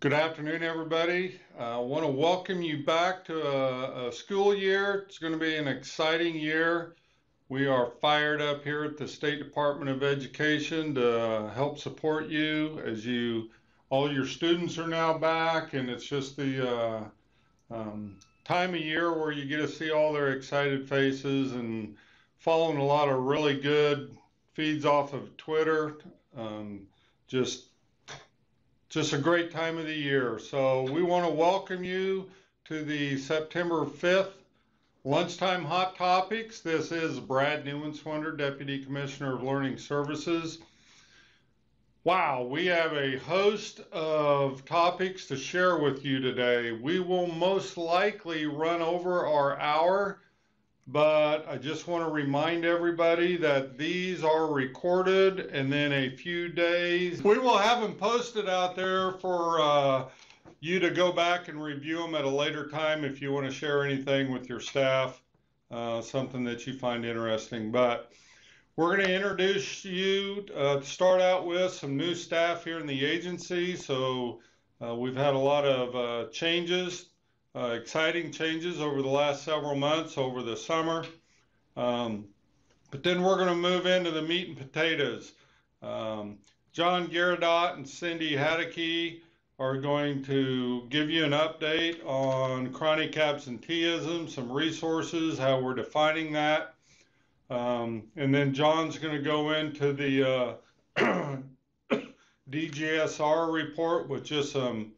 Good afternoon, everybody. I want to welcome you back to a school year. It's going to be an exciting year. We are fired up here at the State Department of Education to help support you as all your students are now back, and it's just the time of year where you get to see all their excited faces and following a lot of really good feeds off of Twitter. Just a great time of the year. So we want to welcome you to the September 5th Lunchtime Hot Topics. This is Brad Newenswonder, Deputy Commissioner of Learning Services. Wow, we have a host of topics to share with you today. We will most likely run over our hour, but I just want to remind everybody that these are recorded, and then a few days we will have them posted out there for you to go back and review them at a later time if you want to share anything with your staff, something that you find interesting. But we're going to introduce you to start out with some new staff here in the agency. So we've had a lot of changes. Exciting changes over the last several months over the summer. But then we're going to move into the meat and potatoes. John Garadot and Cindy Haddocky are going to give you an update on chronic absenteeism, some resources, how we're defining that. And then John's going to go into the DGSR report with just some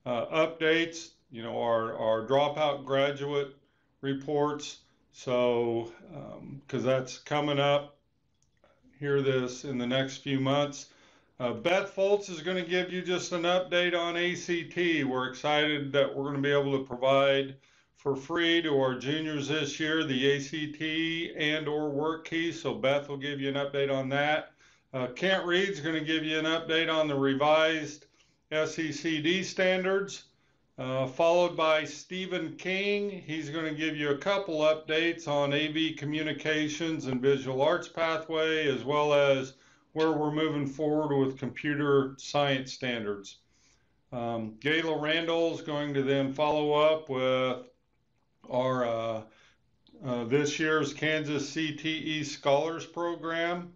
updates. You know, our dropout graduate reports. So, because that's coming up here in the next few months. Beth Foltz is going to give you just an update on ACT. We're excited that we're going to be able to provide for free to our juniors this year the ACT and or WorkKeys. So Beth will give you an update on that. Kent Reed's going to give you an update on the revised SECD standards. Followed by Stephen King. He's going to give you a couple updates on AV communications and visual arts pathway, as well as where we're moving forward with computer science standards. Gayla Randall is going to then follow up with our this year's Kansas CTE Scholars Program.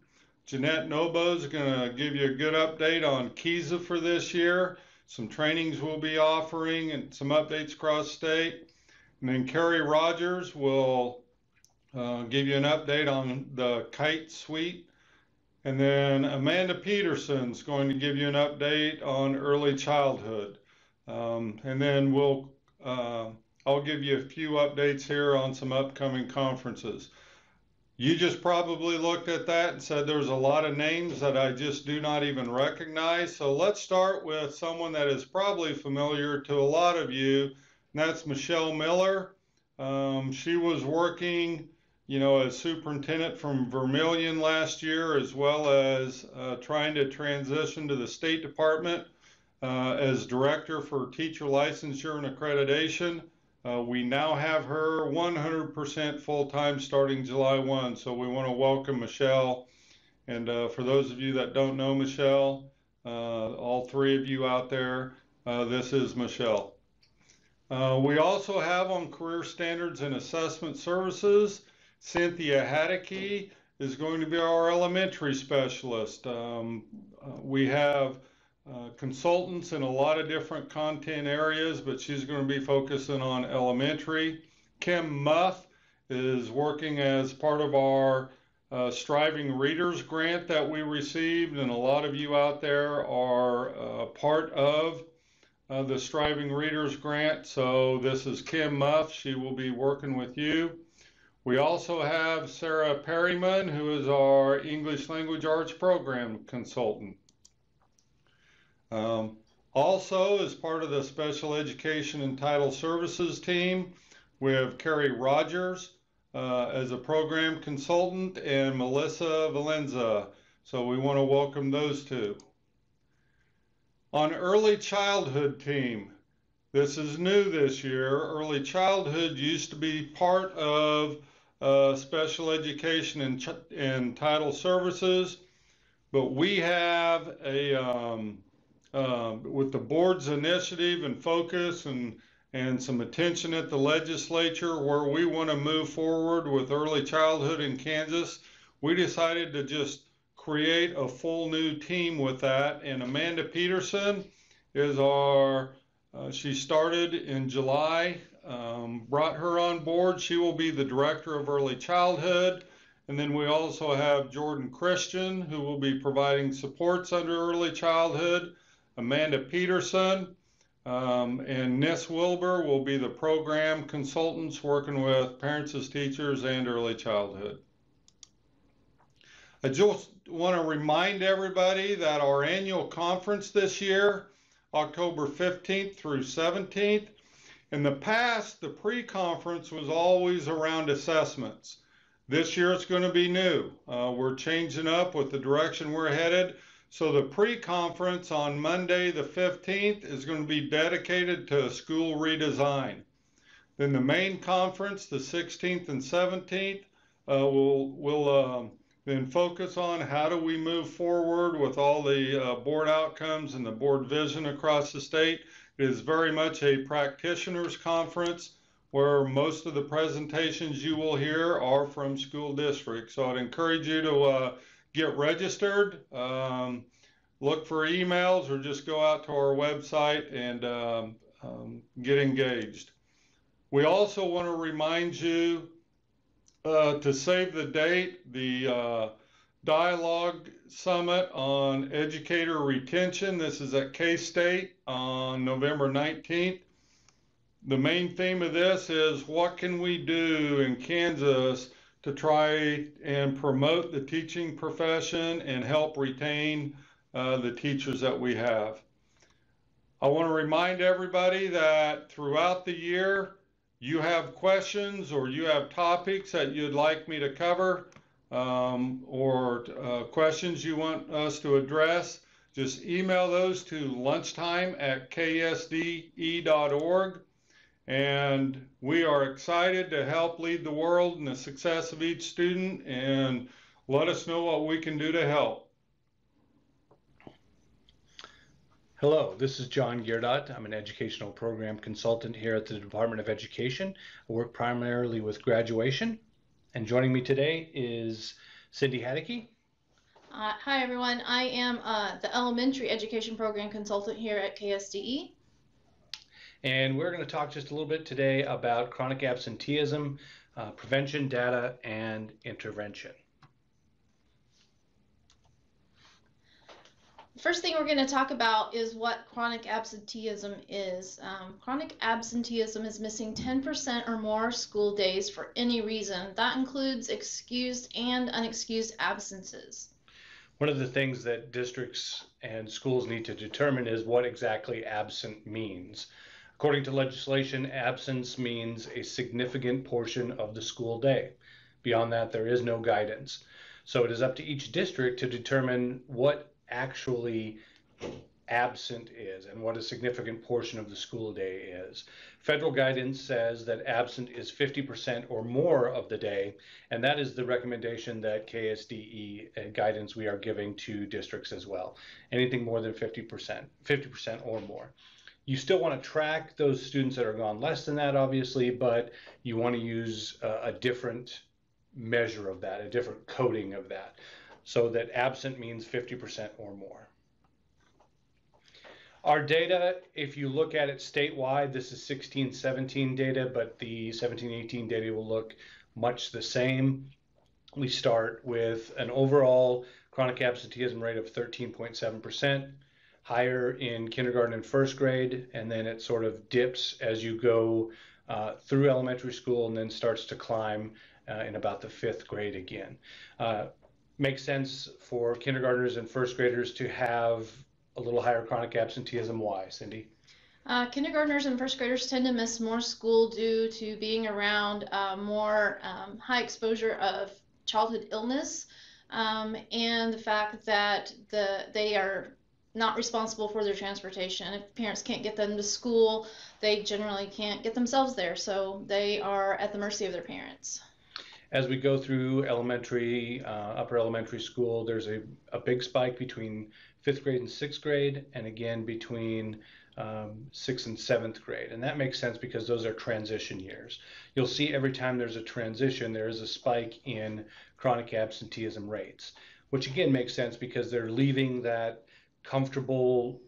Jeanette Nobo is going to give you a good update on Kisa for this year. Some trainings we'll be offering and some updates across state. And then Carrie Rogers will give you an update on the Kite suite. And then Amanda Peterson's going to give you an update on early childhood. And then I'll give you a few updates here on some upcoming conferences. You just probably looked at that and said there's a lot of names that I just do not even recognize. So let's start with someone that is probably familiar to a lot of you, and that's Michelle Miller. She was working, you know, as superintendent from Vermilion last year, as well as trying to transition to the State Department as director for teacher licensure and accreditation. We now have her 100% full-time starting July 1, so we want to welcome Michelle. And for those of you that don't know Michelle, all three of you out there, this is Michelle. We also have on Career Standards and Assessment Services, Cynthia Haddocky is going to be our elementary specialist. We have consultants in a lot of different content areas, but she's going to be focusing on elementary. Kim Muff is working as part of our Striving Readers grant that we received, and a lot of you out there are part of the Striving Readers grant. So this is Kim Muff. She will be working with you. We also have Sarah Perryman, who is our English Language Arts Program consultant. Also, as part of the Special Education and Title Services team, we have Carrie Rogers as a program consultant and Melissa Valenza. So we want to welcome those two. On Early Childhood team, this is new this year. Early Childhood used to be part of Special Education and Title Services, but we have a with the board's initiative and focus and some attention at the legislature where we want to move forward with early childhood in Kansas, we decided to just create a full new team with that. And Amanda Peterson is she started in July, brought her on board. She will be the director of early childhood. And then we also have Jordan Christian, who will be providing supports under early childhood. Amanda Peterson and Nis Wilbur will be the program consultants working with parents as teachers and early childhood. I just want to remind everybody that our annual conference this year, October 15th through 17th, in the past, the pre-conference was always around assessments. This year it's going to be new. We're changing up with the direction we're headed. So the pre-conference on Monday the 15th is going to be dedicated to school redesign. Then the main conference, the 16th and 17th, will then focus on how do we move forward with all the board outcomes and the board vision across the state. It is very much a practitioners conference where most of the presentations you will hear are from school districts. So I'd encourage you to get registered, look for emails, or just go out to our website and get engaged. We also want to remind you to save the date, the Dialogue Summit on Educator Retention. This is at K-State on November 19th. The main theme of this is what can we do in Kansas to try and promote the teaching profession and help retain the teachers that we have. I want to remind everybody that throughout the year, you have questions or you have topics that you'd like me to cover or questions you want us to address, just email those to lunchtime@ksde.org. And we are excited to help lead the world in the success of each student, and let us know what we can do to help. Hello, this is John Geardot. I'm an educational program consultant here at the Department of Education. I work primarily with graduation. And joining me today is Cindy Hadeke. Hi everyone, I am the elementary education program consultant here at KSDE. And we're going to talk just a little bit today about chronic absenteeism, prevention, data, and intervention. The first thing we're going to talk about is what chronic absenteeism is. Chronic absenteeism is missing 10% or more school days for any reason. That includes excused and unexcused absences. One of the things that districts and schools need to determine is what exactly absent means. According to legislation, absence means a significant portion of the school day. Beyond that, there is no guidance. So it is up to each district to determine what actually absent is and what a significant portion of the school day is. Federal guidance says that absent is 50% or more of the day, and that is the recommendation that KSDE guidance we are giving to districts as well. Anything more than 50% or more. You still want to track those students that are gone less than that, obviously, but you want to use a different measure of that, a different coding of that, so that absent means 50% or more. Our data, if you look at it statewide, this is 16-17 data, but the 17-18 data will look much the same. We start with an overall chronic absenteeism rate of 13.7%. Higher in kindergarten and first grade, and then it sort of dips as you go through elementary school and then starts to climb in about the 5th grade again. Makes sense for kindergartners and first graders to have a little higher chronic absenteeism. Why, Cindy? Kindergartners and first graders tend to miss more school due to being around more high exposure of childhood illness and the fact that they are not responsible for their transportation. If parents can't get them to school, they generally can't get themselves there, so they are at the mercy of their parents. As we go through elementary, upper elementary school, there's a big spike between 5th grade and 6th grade, and again between 6th and 7th grade. And that makes sense because those are transition years. You'll see every time there's a transition, there is a spike in chronic absenteeism rates, which again makes sense because they're leaving that comfortable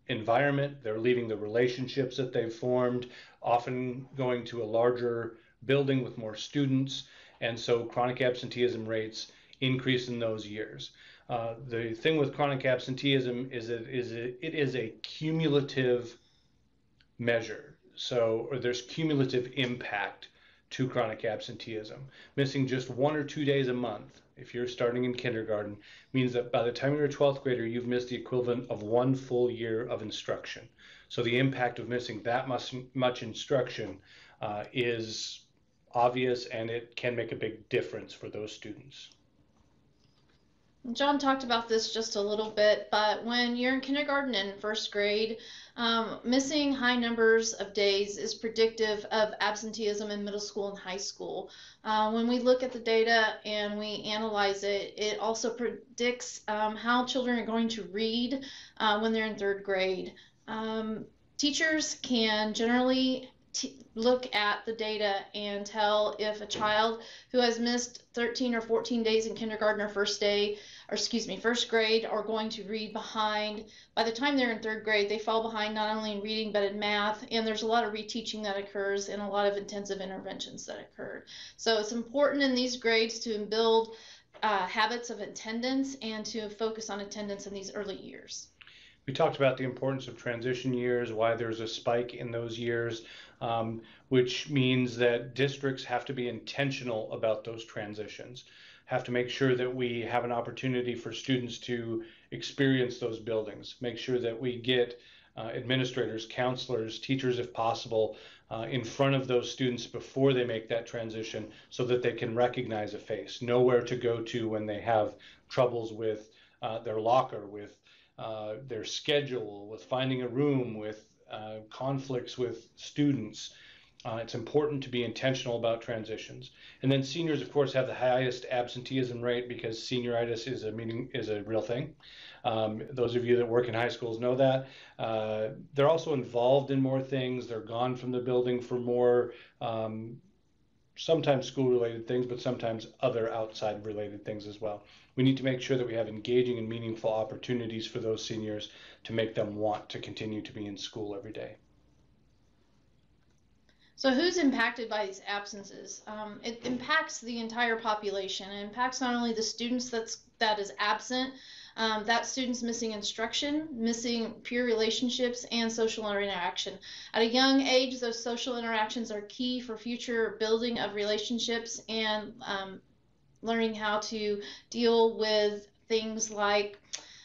environment, they're leaving the relationships that they've formed, often going to a larger building with more students, and so chronic absenteeism rates increase in those years. The thing with chronic absenteeism is it is a cumulative measure. So, or there's cumulative impact to chronic absenteeism. Missing just 1 or 2 days a month, if you're starting in kindergarten, means that by the time you're a 12th grader, you've missed the equivalent of 1 full year of instruction. So the impact of missing that much instruction is obvious, and it can make a big difference for those students. John talked about this just a little bit, but when you're in kindergarten and first grade, missing high numbers of days is predictive of absenteeism in middle school and high school. When we look at the data and we analyze it, it also predicts how children are going to read when they're in 3rd grade. Teachers can generally look at the data and tell if a child who has missed 13 or 14 days in kindergarten or first grade are going to read behind. By the time they're in 3rd grade, they fall behind not only in reading but in math, and there's a lot of reteaching that occurs and a lot of intensive interventions that occur. So it's important in these grades to build habits of attendance and to focus on attendance in these early years. We talked about the importance of transition years, why there's a spike in those years, which means that districts have to be intentional about those transitions, have to make sure that we have an opportunity for students to experience those buildings, make sure that we get administrators, counselors, teachers, if possible, in front of those students before they make that transition so that they can recognize a face, know where to go to when they have troubles with their locker, with their schedule, with finding a room, with conflicts with students. It's important to be intentional about transitions. And then seniors, of course, have the highest absenteeism rate because senioritis is a real thing. Those of you that work in high schools know that. They're also involved in more things. They're gone from the building for more, sometimes school-related things, but sometimes other outside-related things as well. We need to make sure that we have engaging and meaningful opportunities for those seniors to make them want to continue to be in school every day. So who's impacted by these absences? It impacts the entire population. It impacts not only the students that is absent, that student's missing instruction, missing peer relationships, and social interaction. At a young age, those social interactions are key for future building of relationships and learning how to deal with things like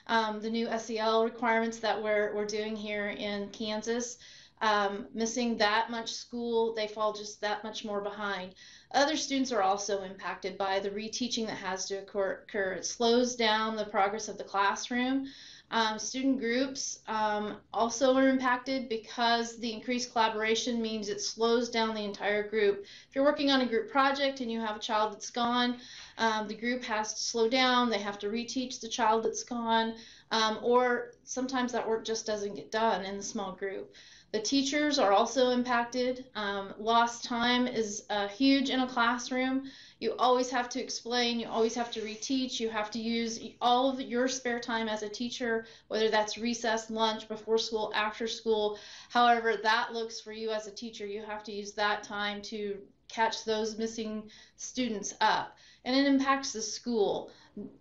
the new SEL requirements that we're doing here in Kansas. Missing that much school, they fall just that much more behind. Other students are also impacted by the reteaching that has to occur. It slows down the progress of the classroom. Student groups also are impacted because the increased collaboration means it slows down the entire group. If you're working on a group project and you have a child that's gone, the group has to slow down. They have to reteach the child that's gone, or sometimes that work just doesn't get done in the small group. The teachers are also impacted. Lost time is huge in a classroom. You always have to explain, you always have to reteach, you have to use all of your spare time as a teacher, whether that's recess, lunch, before school, after school, however that looks for you as a teacher, you have to use that time to catch those missing students up. And it impacts the school.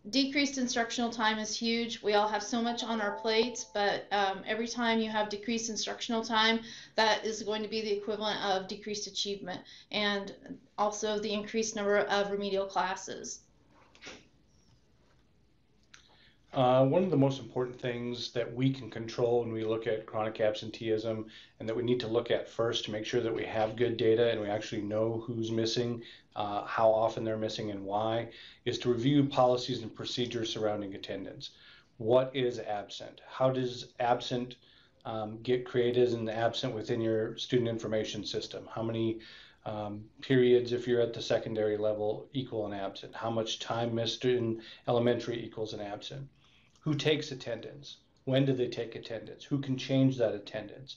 Decreased instructional time is huge. We all have so much on our plates, but every time you have decreased instructional time, that is going to be the equivalent of decreased achievement and also the increased number of remedial classes. One of the most important things that we can control when we look at chronic absenteeism, and that we need to look at first to make sure that we have good data and we actually know who's missing, how often they're missing and why, is to review policies and procedures surrounding attendance. What is absent? How does absent get created and absent within your student information system? How many periods, if you're at the secondary level, equal an absent? How much time missed in elementary equals an absent? Who takes attendance? When do they take attendance? Who can change that attendance?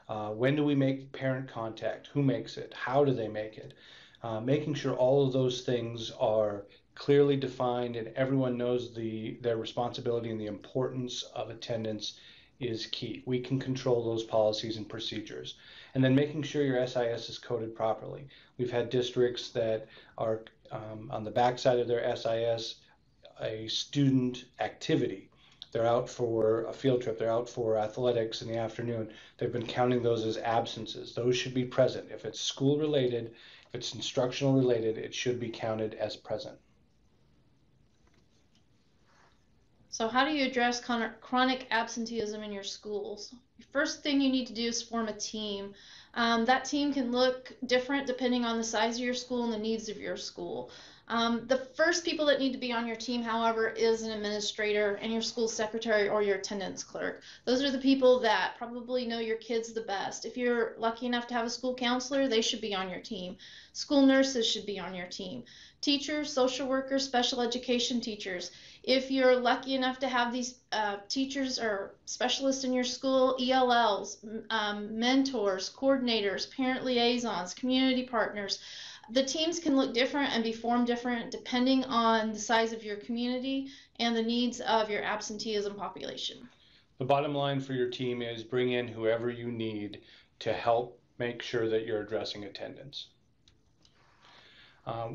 When do we make parent contact? Who makes it? How do they make it? Making sure all of those things are clearly defined and everyone knows their responsibility and the importance of attendance is key. We can control those policies and procedures. And then making sure your SIS is coded properly. We've had districts that are on the backside of their SIS, a student activity. They're out for a field trip, they're out for athletics in the afternoon. They've been counting those as absences. Those should be present. If it's school related, if it's instructional related, it should be counted as present. So how do you address chronic absenteeism in your schools? First thing you need to do is form a team. That team can look different depending on the size of your school and the needs of your school. The first people that need to be on your team, however, is an administrator and your school secretary or your attendance clerk. Those are the people that probably know your kids the best. If you're lucky enough to have a school counselor, they should be on your team. School nurses should be on your team. Teachers, social workers, special education teachers. If you're lucky enough to have these teachers or specialists in your school, ELLs, mentors, coordinators, parent liaisons, community partners. The teams can look different and be formed different depending on the size of your community and the needs of your absenteeism population. The bottom line for your team is bring in whoever you need to help make sure that you're addressing attendance.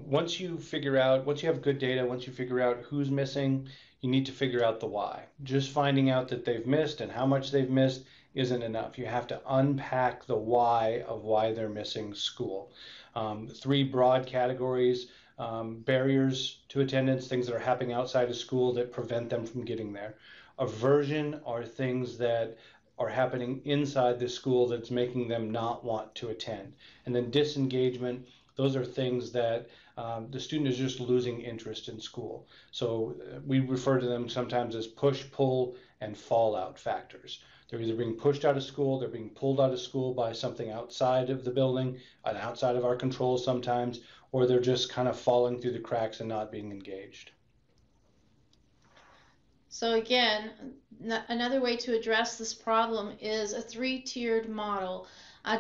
Once you have good data, once you figure out who's missing, you need to figure out the why. Just finding out that they've missed and how much they've missed isn't enough. You have to unpack the why of why they're missing school. 3 broad categories: barriers to attendance, things that are happening outside of school that prevent them from getting there. Aversion are things that are happening inside the school that's making them not want to attend. And then disengagement, those are things that the student is just losing interest in school. So we refer to them sometimes as push, pull, and fallout factors. They're either being pushed out of school, they're being pulled out of school by something outside of the building and outside of our control sometimes, or they're just kind of falling through the cracks and not being engaged. So again, another way to address this problem is a 3-tiered model.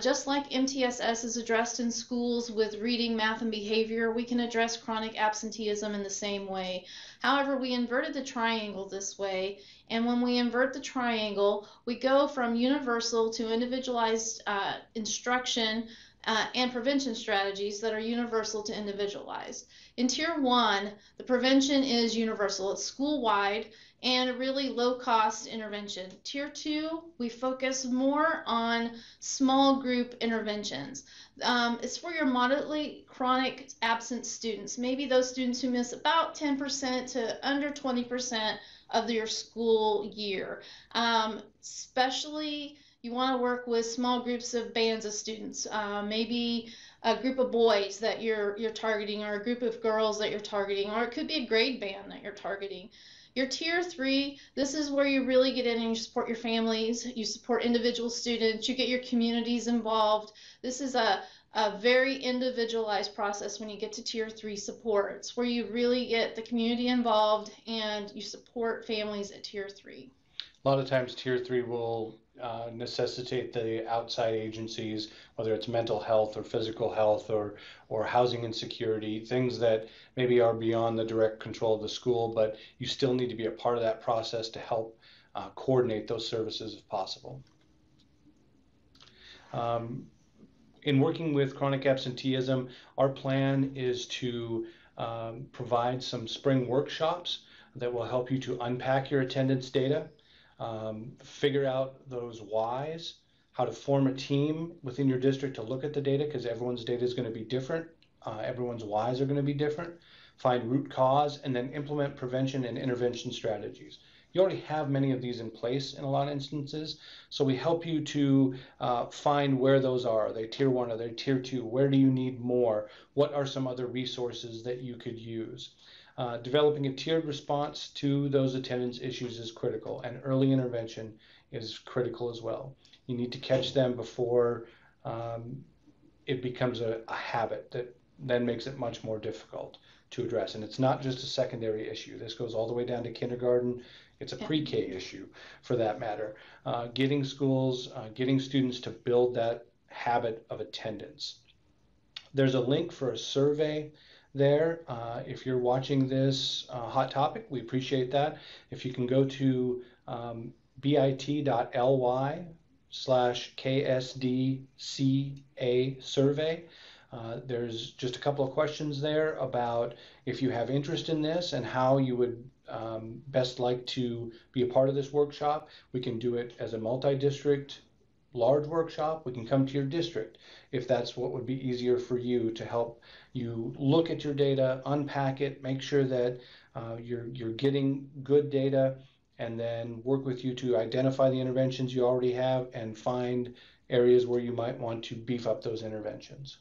Just like MTSS is addressed in schools with reading, math, and behavior, we can address chronic absenteeism in the same way. However, we inverted the triangle this way, and when we invert the triangle, we go from universal to individualized instruction and prevention strategies that are universal to individualized. In Tier 1, the prevention is universal. It's school-wide and a really low-cost intervention. Tier 2, we focus more on small group interventions. It's for your moderately chronic absent students, maybe those students who miss about 10% to under 20% of your school year. Especially, you want to work with small groups of bands of students, maybe a group of boys that you're targeting, or a group of girls that you're targeting, or it could be a grade band that you're targeting. Your Tier 3, this is where you really get in and you support your families, you support individual students, you get your communities involved. This is a very individualized process when you get to Tier 3 support. It's where you really get the community involved and you support families at Tier 3. A lot of times Tier 3 will necessitate the outside agencies, whether it's mental health or physical health or housing insecurity, things that maybe are beyond the direct control of the school, but you still need to be a part of that process to help coordinate those services if possible. In working with chronic absenteeism, our plan is to provide some spring workshops that will help you to unpack your attendance data, figure out those whys, how to form a team within your district to look at the data, because everyone's data is going to be different. Everyone's whys are going to be different. Find root cause, and then implement prevention and intervention strategies. You already have many of these in place in a lot of instances, so we help you to find where those are. Are they Tier 1? Are they Tier 2? Where do you need more? What are some other resources that you could use? Developing a tiered response to those attendance issues is critical, and early intervention is critical as well. You need to catch them before it becomes a habit that then makes it much more difficult to address. And it's not just a secondary issue. This goes all the way down to kindergarten It's a pre-K issue for that matter. Getting schools, getting students to build that habit of attendance. There's a link for a survey there. If you're watching this hot topic, we appreciate that. If you can go to bit.ly/KSDCA survey, there's just a couple of questions there about if you have interest in this and how you would best like to be a part of this workshop. We can do it as a multi-district large workshop. We can come to your district if that's what would be easier for you, to help you look at your data, unpack it, make sure that you're getting good data, and then work with you to identify the interventions you already have and find areas where you might want to beef up those interventions.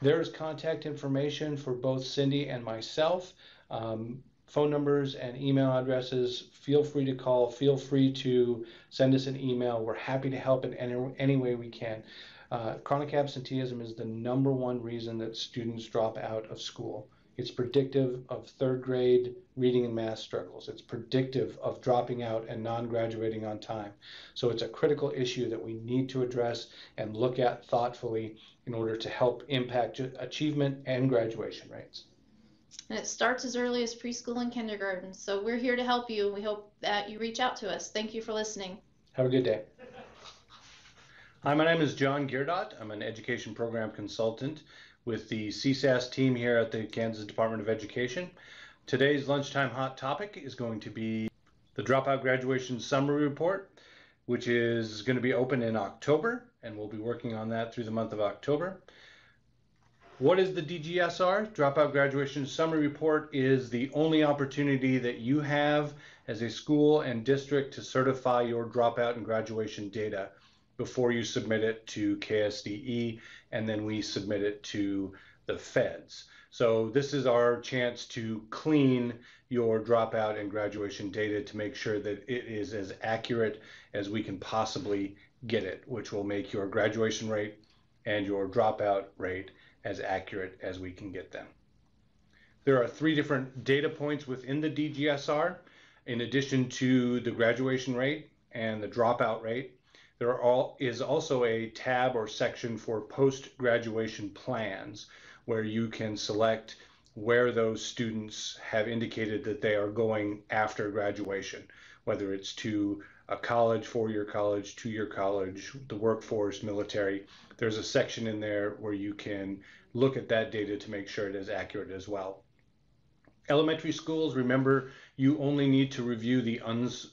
There's contact information for both Cindy and myself. Phone numbers and email addresses. Feel free to call. Feel free to send us an email. We're happy to help in any way we can. Chronic absenteeism is the #1 reason that students drop out of school. It's predictive of third grade reading and math struggles. It's predictive of dropping out and non-graduating on time. So it's a critical issue that we need to address and look at thoughtfully in order to help impact achievement and graduation rates. And it starts as early as preschool and kindergarten. So we're here to help you. We hope that you reach out to us. Thank you for listening. Have a good day. Hi, my name is John Geardot. I'm an education program consultant with the CSAS team here at the Kansas Department of Education. Today's lunchtime hot topic is going to be the Dropout Graduation Summary Report, which is going to be open in October, and we'll be working on that through the month of October. What is the DGSR? Dropout Graduation Summary Report is the only opportunity that you have as a school and district to certify your dropout and graduation data before you submit it to KSDE, and then we submit it to the feds. So this is our chance to clean your dropout and graduation data to make sure that it is as accurate as we can possibly get it, which will make your graduation rate and your dropout rate as accurate as we can get them. There are 3 different data points within the DGSR. In addition to the graduation rate and the dropout rate, there is also a tab or section for post-graduation plans, where you can select where those students have indicated that they are going after graduation, whether it's to a college, 4-year college, 2-year college, the workforce, military. There's a section in there where you can look at that data to make sure it is accurate as well. Elementary schools, remember, you only need to review the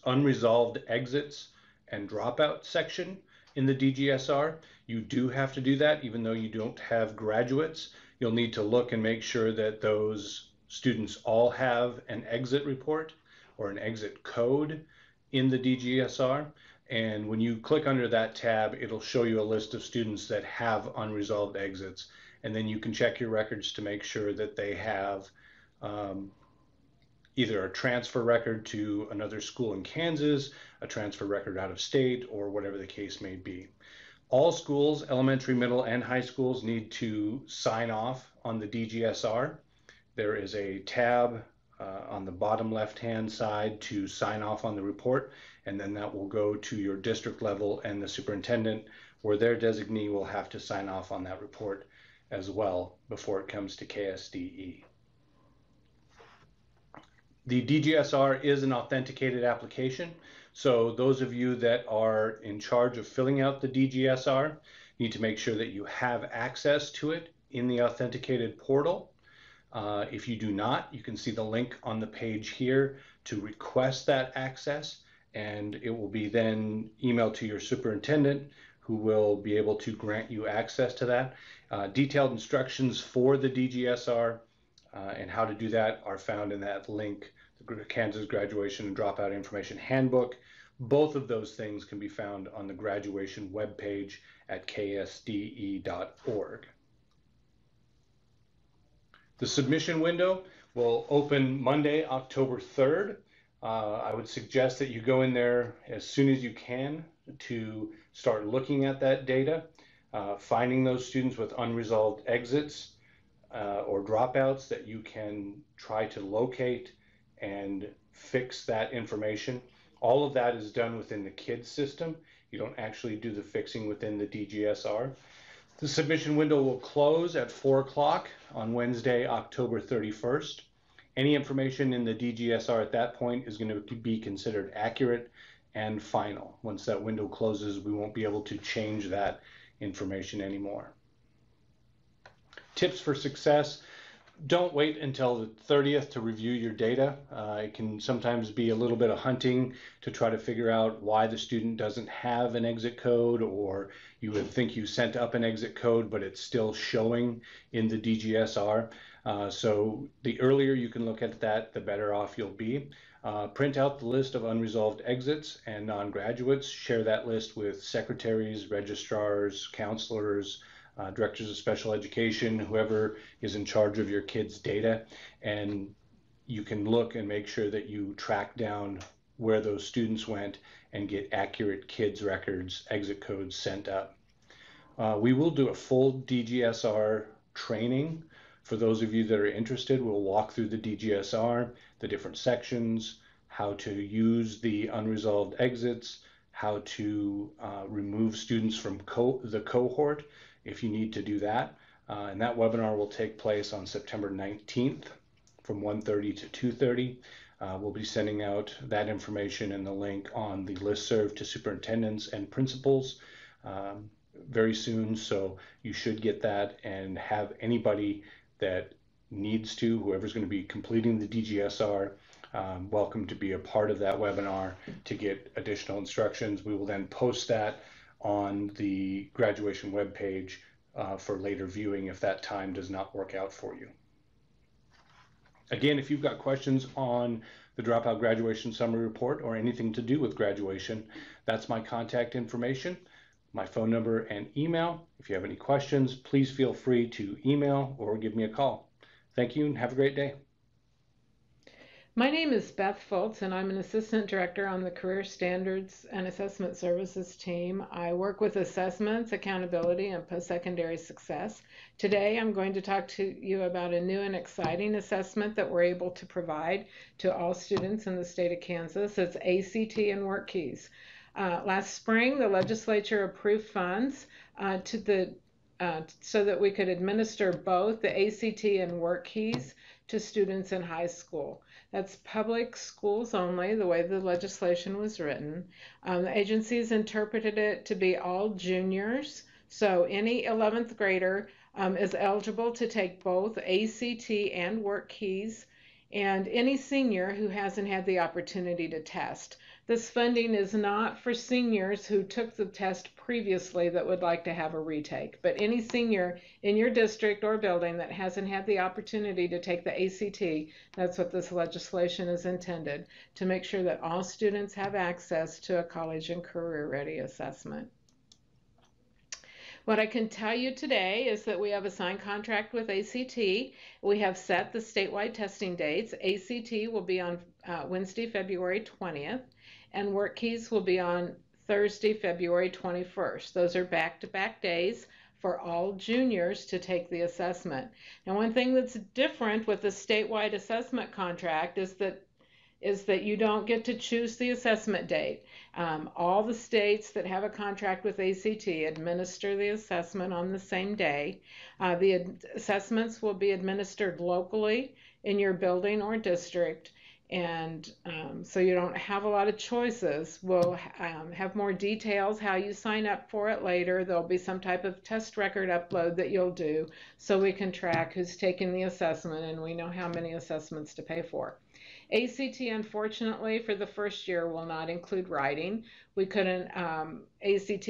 unresolved exits and dropout section in the DGSR. You do have to do that even though you don't have graduates. You'll need to look and make sure that those students all have an exit report or an exit code in the DGSR. And when you click under that tab, it'll show you a list of students that have unresolved exits. And then you can check your records to make sure that they have either a transfer record to another school in Kansas, a transfer record out of state, or whatever the case may be. All schools, elementary, middle, and high schools, need to sign off on the DGSR. There is a tab on the bottom left-hand side to sign off on the report, and then that will go to your district level and the superintendent, where their designee will have to sign off on that report as well before it comes to KSDE. The DGSR is an authenticated application, so those of you that are in charge of filling out the DGSR need to make sure that you have access to it in the authenticated portal. If you do not, you can see the link on the page here to request that access, and it will be then emailed to your superintendent, who will be able to grant you access to that. Detailed instructions for the DGSR and how to do that are found in that link, the Kansas Graduation and Dropout Information Handbook. Both of those things can be found on the graduation webpage at ksde.org. The submission window will open Monday, October 3rd. I would suggest that you go in there as soon as you can to start looking at that data, finding those students with unresolved exits or dropouts that you can try to locate and fix that information. All of that is done within the KIDS system. You don't actually do the fixing within the DGSR. The submission window will close at 4 o'clock on Wednesday, October 31st. Any information in the DGSR at that point is going to be considered accurate and final. Once that window closes, we won't be able to change that information anymore. Tips for success: don't wait until the 30th to review your data. It can sometimes be a little bit of hunting to try to figure out why the student doesn't have an exit code, or you would think you sent up an exit code, but it's still showing in the DGSR. So the earlier you can look at that, the better off you'll be. Print out the list of unresolved exits and non-graduates. Share that list with secretaries, registrars, counselors, directors of special education, whoever is in charge of your kids' data, and you can look and make sure that you track down where those students went and get accurate kids' records, exit codes sent up. We will do a full DGSR training. For those of you that are interested, we'll walk through the DGSR, the different sections, how to use the unresolved exits, how to remove students from the cohort if you need to do that. And that webinar will take place on September 19th from 1:30 to 2:30. We'll be sending out that information and the link on the listserv to superintendents and principals very soon. So you should get that and have anybody that needs to, whoever's going to be completing the DGSR, welcome to be a part of that webinar to get additional instructions. We will then post that on the graduation webpage for later viewing if that time does not work out for you. Again, if you've got questions on the Dropout Graduation Summary Report or anything to do with graduation, that's my contact information, my phone number and email. If you have any questions, please feel free to email or give me a call. Thank you and have a great day. My name is Beth Fultz, and I'm an Assistant Director on the Career Standards and Assessment Services team. I work with assessments, accountability, and post-secondary success. Today, I'm going to talk to you about a new and exciting assessment that we're able to provide to all students in the state of Kansas. It's ACT and WorkKeys. Last spring, the legislature approved funds so that we could administer both the ACT and WorkKeys to students in high school. That's public schools only, the way the legislation was written. The agencies interpreted it to be all juniors, so any 11th grader is eligible to take both ACT and WorkKeys, and any senior who hasn't had the opportunity to test. This funding is not for seniors who took the test previously that would like to have a retake, but any senior in your district or building that hasn't had the opportunity to take the ACT, that's what this legislation is intended, to make sure that all students have access to a college and career ready assessment. What I can tell you today is that we have a signed contract with ACT. We have set the statewide testing dates. ACT will be on Wednesday, February 20th, and WorkKeys will be on Thursday, February 21st. Those are back-to-back days for all juniors to take the assessment. Now, one thing that's different with the statewide assessment contract is that you don't get to choose the assessment date. All the states that have a contract with ACT administer the assessment on the same day. The assessments will be administered locally in your building or district, and so you don't have a lot of choices. We'll have more details how you sign up for it later. There'll be some type of test record upload that you'll do so we can track who's taking the assessment and we know how many assessments to pay for. ACT, unfortunately, for the first year will not include writing. We couldn't, ACT,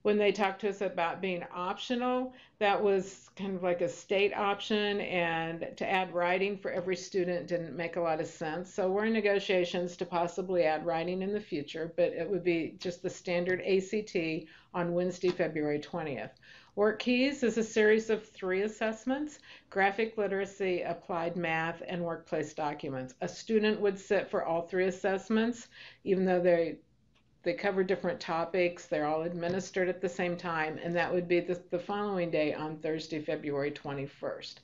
when they talked to us about being optional, that was kind of like a state option, and to add writing for every student didn't make a lot of sense. So we're in negotiations to possibly add writing in the future, but it would be just the standard ACT on Wednesday, February 20th. WorkKeys is a series of 3 assessments: graphic literacy, applied math, and workplace documents. A student would sit for all 3 assessments, even though they cover different topics. They're all administered at the same time, and that would be the following day on Thursday, February 21st.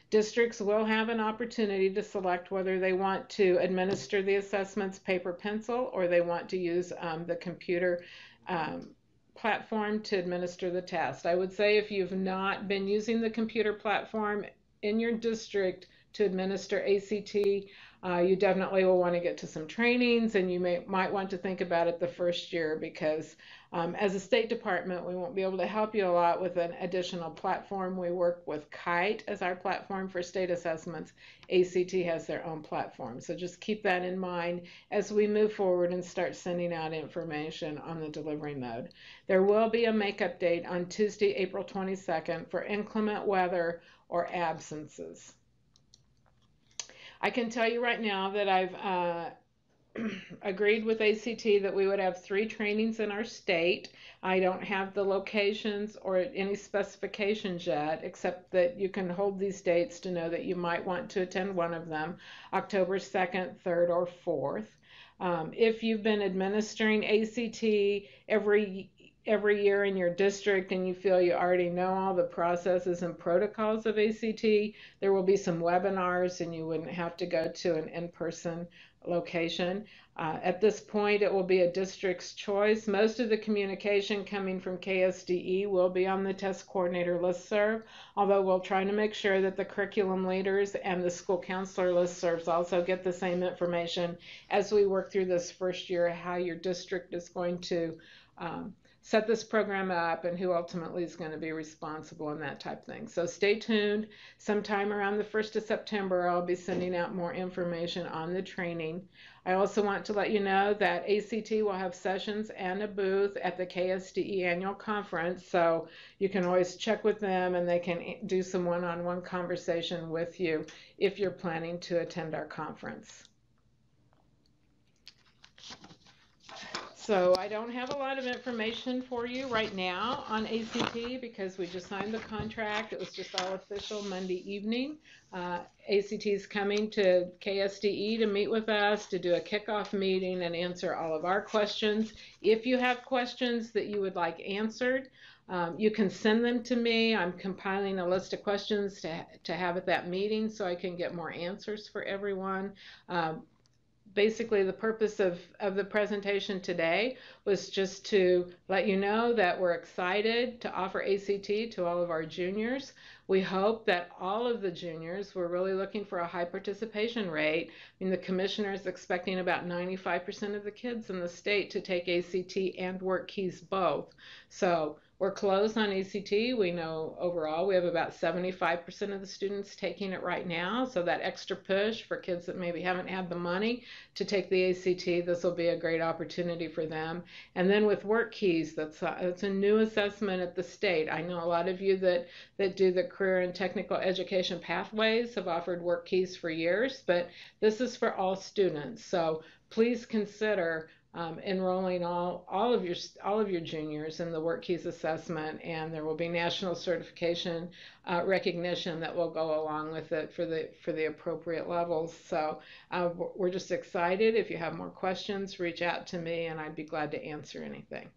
Districts will have an opportunity to select whether they want to administer the assessments paper pencil or they want to use the computer platform to administer the test. I would say if you've not been using the computer platform in your district to administer ACT, you definitely will want to get to some trainings, and you might want to think about it the first year, because as a State Department, we won't be able to help you a lot with an additional platform. We work with Kite as our platform for state assessments. ACT has their own platform. So just keep that in mind as we move forward and start sending out information on the delivery mode. There will be a makeup date on Tuesday, April 22nd for inclement weather or absences. I can tell you right now that I've agreed with ACT that we would have 3 trainings in our state. I don't have the locations or any specifications yet, except that you can hold these dates to know that you might want to attend one of them, October 2nd, 3rd, or 4th. If you've been administering ACT every year in your district and you feel you already know all the processes and protocols of ACT, there will be some webinars and you wouldn't have to go to an in-person location. At this point, it will be a district's choice. Most of the communication coming from KSDE will be on the test coordinator listserv, although we'll try to make sure that the curriculum leaders and the school counselor listservs also get the same information as we work through this first year, how your district is going to set this program up and who ultimately is going to be responsible and that type of thing. So stay tuned. Sometime around the 1st of September, I'll be sending out more information on the training. I also want to let you know that ACT will have sessions and a booth at the KSDE annual conference, so you can always check with them and they can do some one-on-one conversation with you if you're planning to attend our conference. So I don't have a lot of information for you right now on ACT because we just signed the contract. It was just all official Monday evening. ACT is coming to KSDE to meet with us, to do a kickoff meeting and answer all of our questions. If you have questions that you would like answered, you can send them to me. I'm compiling a list of questions to have at that meeting so I can get more answers for everyone. Basically, the purpose of the presentation today was just to let you know that we're excited to offer ACT to all of our juniors. We hope that all of the juniors, we're really looking for a high participation rate. I mean, the commissioner is expecting about 95% of the kids in the state to take ACT and WorkKeys both. So we're closed on ACT. We know overall we have about 75% of the students taking it right now. So that extra push for kids that maybe haven't had the money to take the ACT, this will be a great opportunity for them. And then with WorkKeys, that's a new assessment at the state. I know a lot of you that do the career and technical education pathways have offered WorkKeys for years, but this is for all students. So please consider enrolling all of your juniors in the WorkKeys assessment, and there will be national certification recognition that will go along with it for the appropriate levels. So we're just excited. If you have more questions, reach out to me and I'd be glad to answer anything.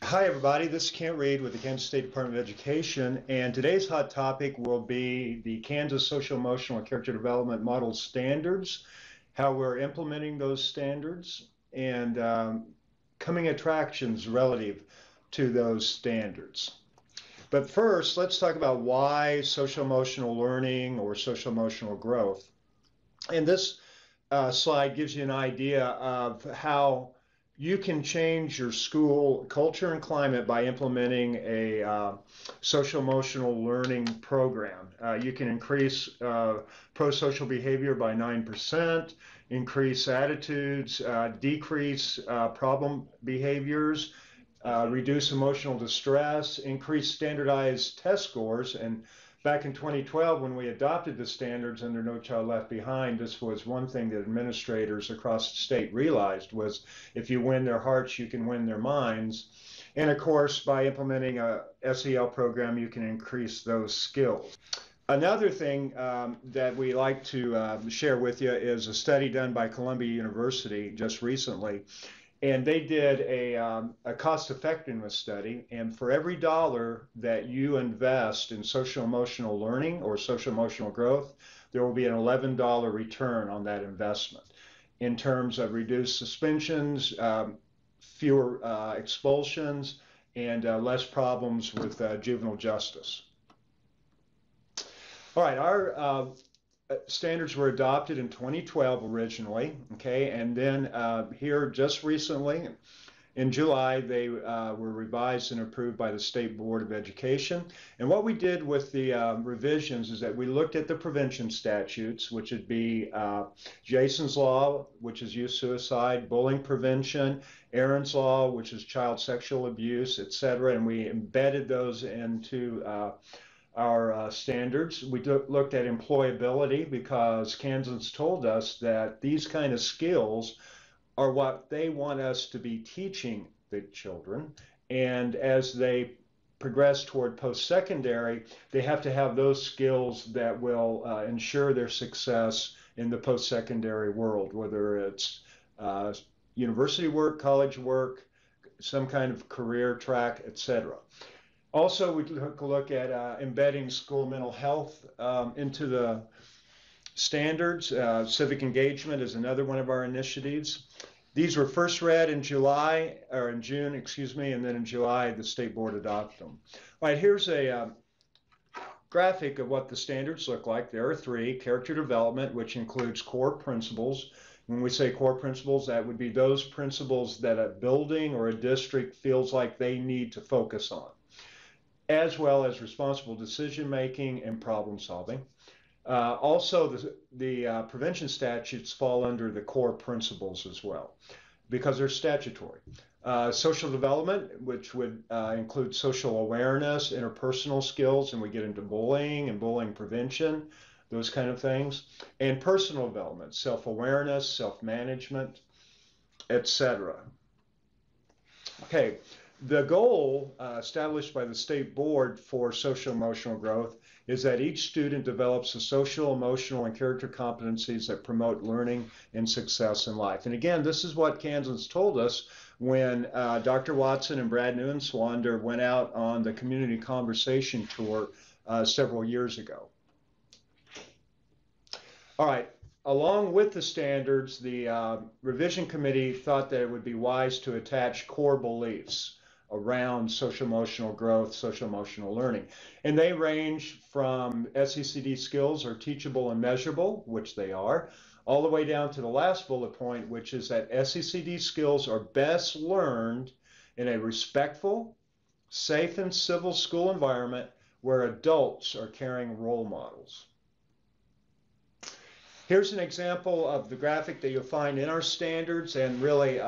Hi everybody, this is Kent Reed with the Kansas State Department of Education, and today's hot topic will be the Kansas Social Emotional and Character Development Model Standards, how we're implementing those standards, and coming attractions relative to those standards. But first, let's talk about why social emotional learning or social emotional growth. And this slide gives you an idea of how you can change your school culture and climate by implementing a social emotional learning program. You can increase pro-social behavior by 9%, increase attitudes, decrease problem behaviors, reduce emotional distress, increase standardized test scores. And back in 2012, when we adopted the standards under No Child Left Behind, this was one thing that administrators across the state realized was if you win their hearts, you can win their minds. And of course, by implementing a SEL program, you can increase those skills. Another thing that we like to share with you is a study done by Columbia University just recently. And they did a cost effectiveness study. And for every dollar that you invest in social emotional learning or social emotional growth, there will be an $11 return on that investment in terms of reduced suspensions, fewer expulsions, and less problems with juvenile justice. All right, our standards were adopted in 2012 originally, okay, and then here just recently in July they were revised and approved by the State Board of Education. And what we did with the revisions is that we looked at the prevention statutes, which would be Jason's Law, which is youth suicide, bullying prevention, Aaron's Law, which is child sexual abuse, etc., and we embedded those into our standards. We looked at employability because Kansas told us that these kind of skills are what they want us to be teaching the children. And as they progress toward post-secondary, they have to have those skills that will ensure their success in the post-secondary world, whether it's university work, college work, some kind of career track, etc. Also, we took a look at embedding school mental health into the standards. Civic engagement is another one of our initiatives. These were first read in July, or in June, excuse me, and then in July, the State Board adopted them. All right, here's a graphic of what the standards look like. There are three: character development, which includes core principles. When we say core principles, that would be those principles that a building or a district feels like they need to focus on, as well as responsible decision making and problem solving. Also, the prevention statutes fall under the core principles as well, because they're statutory. Social development, which would include social awareness, interpersonal skills, and we get into bullying and bullying prevention, those kind of things. And personal development, self-awareness, self-management, etc. Okay, the goal established by the State Board for social emotional growth is that each student develops the social, emotional, and character competencies that promote learning and success in life. And again, this is what Kansas told us when Dr. Watson and Brad Neuenswander went out on the community conversation tour several years ago. All right, along with the standards, the revision committee thought that it would be wise to attach core beliefs around social emotional growth, social emotional learning. And they range from SECD skills are teachable and measurable, which they are, all the way down to the last bullet point, which is that SECD skills are best learned in a respectful, safe, and civil school environment where adults are carrying role models. Here's an example of the graphic that you'll find in our standards and really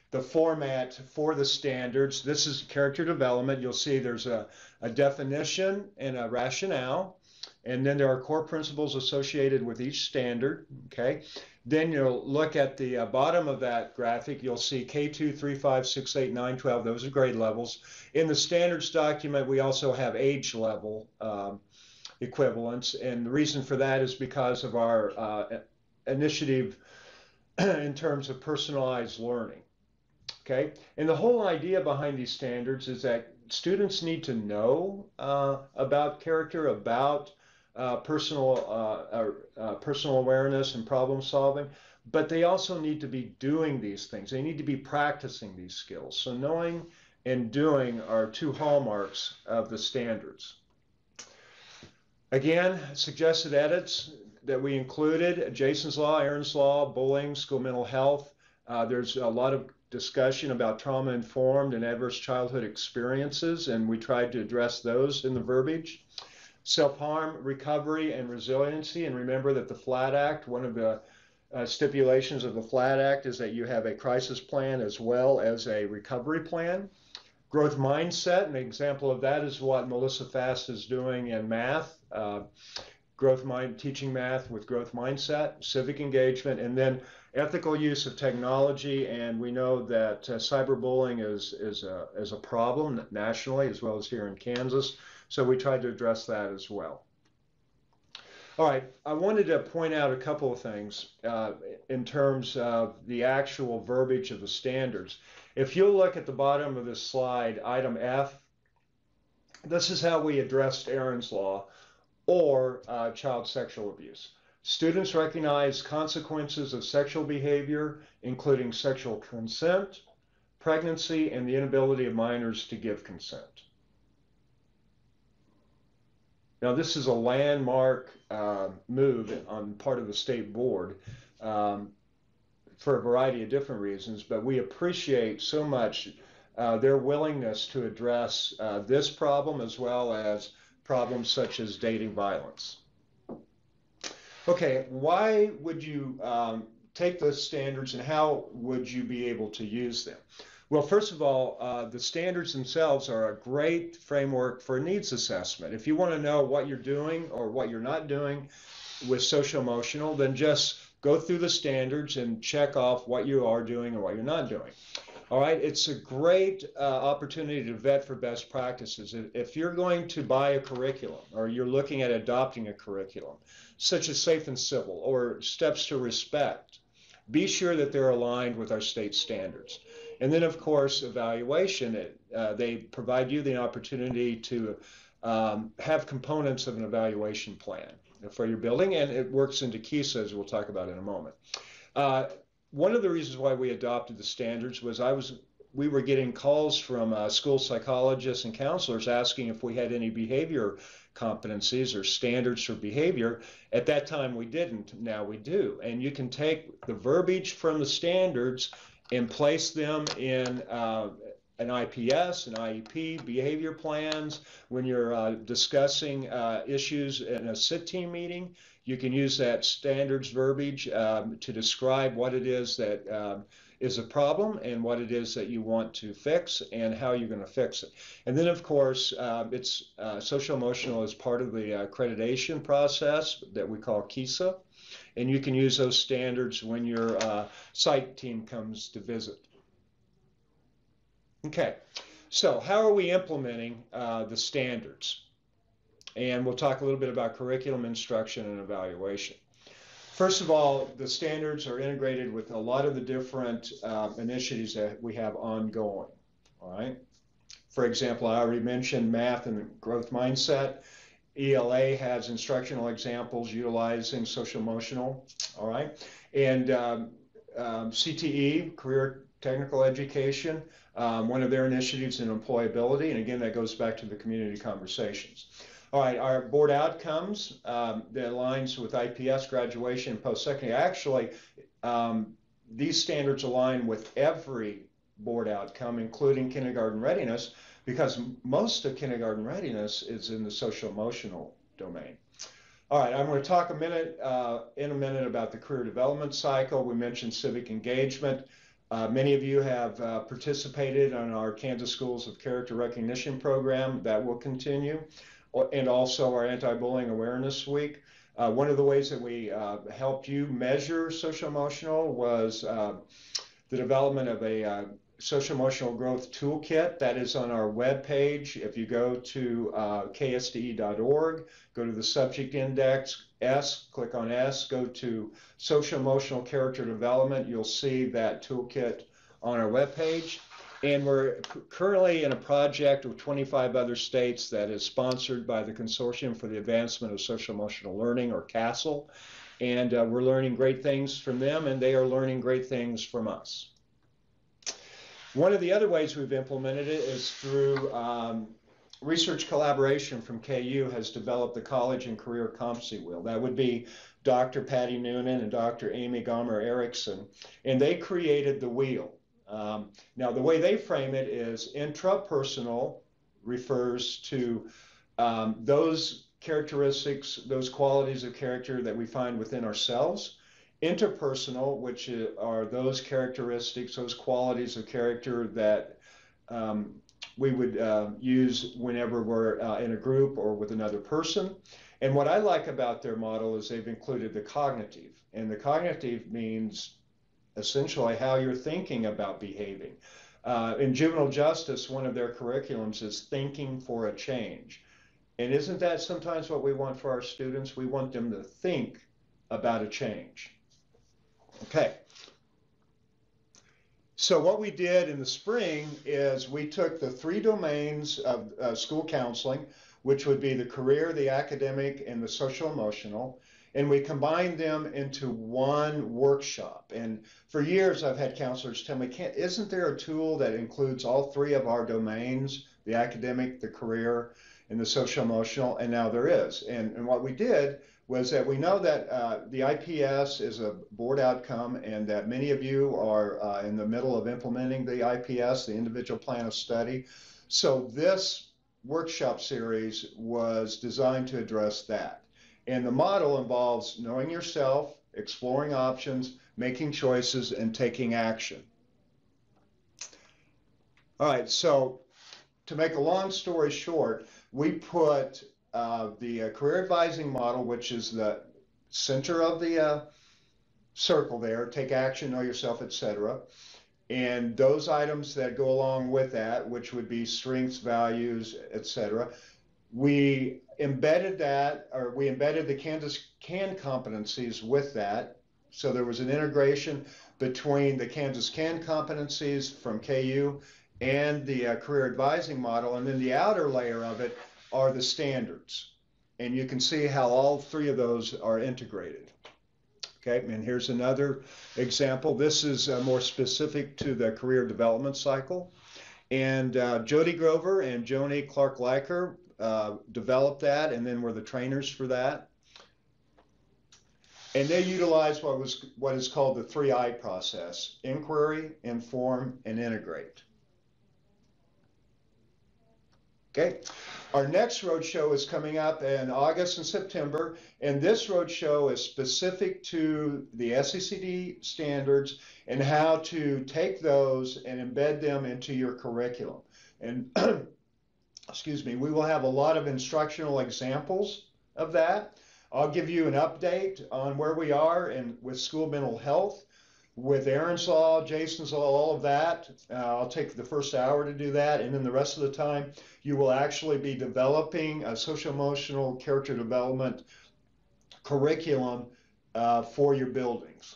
the format for the standards. This is character development. You'll see there's a definition and a rationale, and then there are core principles associated with each standard, okay? Then you'll look at the bottom of that graphic. You'll see K2, 3, 5, 6, 8, 9, 12. Those are grade levels. In the standards document, we also have age level equivalents, and the reason for that is because of our initiative in terms of personalized learning. Okay, and the whole idea behind these standards is that students need to know about character, about personal awareness and problem solving, but they also need to be doing these things. They need to be practicing these skills. So knowing and doing are two hallmarks of the standards. Again, suggested edits that we included: Jason's Law, Aaron's Law, bullying, school mental health. There's a lot of discussion about trauma-informed and adverse childhood experiences, and we tried to address those in the verbiage. Self-harm, recovery, and resiliency. And remember that the FLAT Act, one of the stipulations of the FLAT Act is that you have a crisis plan as well as a recovery plan. Growth mindset, an example of that is what Melissa Fast is doing in math. Teaching math with growth mindset, civic engagement, and then ethical use of technology. And we know that cyberbullying is a problem nationally as well as here in Kansas. So we tried to address that as well. All right, I wanted to point out a couple of things in terms of the actual verbiage of the standards. If you'll look at the bottom of this slide, item F, this is how we addressed Aaron's Law or child sexual abuse. Students recognize consequences of sexual behavior, including sexual consent, pregnancy, and the inability of minors to give consent. Now, this is a landmark move on part of the state board for a variety of different reasons, but we appreciate so much their willingness to address this problem as well as problems such as dating violence. Okay, why would you take those standards and how would you be able to use them? Well, first of all, the standards themselves are a great framework for needs assessment. If you want to know what you're doing or what you're not doing with social emotional, then just go through the standards and check off what you are doing and what you're not doing. All right, it's a great opportunity to vet for best practices. If you're going to buy a curriculum or you're looking at adopting a curriculum, such as Safe and Civil or Steps to Respect, be sure that they're aligned with our state standards. And then, of course, evaluation. They provide you the opportunity to have components of an evaluation plan for your building, and it works into Kisa, as we'll talk about in a moment. One of the reasons why we adopted the standards was we were getting calls from school psychologists and counselors asking if we had any behavior competencies or standards for behavior. At that time we didn't, now we do. And you can take the verbiage from the standards and place them in an IPS, an IEP, behavior plans. When you're discussing issues in a SIT team meeting, you can use that standards verbiage to describe what it is that is a problem and what it is that you want to fix and how you're going to fix it. And then, of course, it's social emotional is part of the accreditation process that we call Kisa. And you can use those standards when your site team comes to visit. Okay, so how are we implementing the standards? And we'll talk a little bit about curriculum instruction and evaluation. First of all, the standards are integrated with a lot of the different initiatives that we have ongoing, all right? For example, I already mentioned math and growth mindset. ELA has instructional examples utilizing social emotional, all right? And CTE, Career Technical Education, one of their initiatives in employability, and again, that goes back to the community conversations. All right, our board outcomes that aligns with IPS, graduation, and post-secondary. Actually, these standards align with every board outcome, including kindergarten readiness, because most of kindergarten readiness is in the social emotional domain. All right, I'm going to talk in a minute about the career development cycle. We mentioned civic engagement. Many of you have participated on our Kansas Schools of Character Recognition program. That will continue, and also our Anti-Bullying Awareness Week. One of the ways that we helped you measure social emotional was the development of a social emotional growth toolkit that is on our webpage. If you go to KSDE.org, go to the subject index S, click on S, go to social emotional character development, you'll see that toolkit on our webpage. And we're currently in a project with 25 other states that is sponsored by the Consortium for the Advancement of Social Emotional Learning, or CASEL. And we're learning great things from them, and they are learning great things from us. One of the other ways we've implemented it is through research collaboration from KU has developed the College and Career Competency Wheel. That would be Dr. Patty Noonan and Dr. Amy Gomer Erickson, and they created the wheel. Now, the way they frame it is intrapersonal refers to those characteristics, those qualities of character that we find within ourselves. Interpersonal, which are those characteristics, those qualities of character that we would use whenever we're in a group or with another person. And what I like about their model is they've included the cognitive. And the cognitive means essentially how you're thinking about behaving. In juvenile justice, one of their curriculums is thinking for a change. And isn't that sometimes what we want for our students? We want them to think about a change. Okay. So what we did in the spring is we took the 3 domains of school counseling, which would be the career, the academic, and the social emotional, and we combined them into one workshop. And for years I've had counselors tell me, isn't there a tool that includes all 3 of our domains, the academic, the career, and the social emotional? And now there is. And what we did was that we know that the IPS is a board outcome and that many of you are in the middle of implementing the IPS, the individual plan of study. So this workshop series was designed to address that. And the model involves knowing yourself, exploring options, making choices, and taking action. All right, so to make a long story short, we put the career advising model, which is the center of the circle there, take action, know yourself, etc. And those items that go along with that, which would be strengths, values, etc. We embedded that, or we embedded the Kansas CAN competencies with that. So there was an integration between the Kansas CAN competencies from KU and the career advising model. And then the outer layer of it are the standards. And you can see how all 3 of those are integrated. Okay, and here's another example. This is more specific to the career development cycle. And Jody Grover and Joni Clark-Leiker developed that and then were the trainers for that. And they utilized what is called the 3I process: inquiry, inform, and integrate. Okay, our next roadshow is coming up in August and September, and this roadshow is specific to the SECD standards and how to take those and embed them into your curriculum. And excuse me, we will have a lot of instructional examples of that. I'll give you an update on where we are with school mental health, with Aaron's Law, Jason's Law, all of that. I'll take the first hour to do that, and then the rest of the time you will actually be developing a social emotional character development curriculum for your buildings.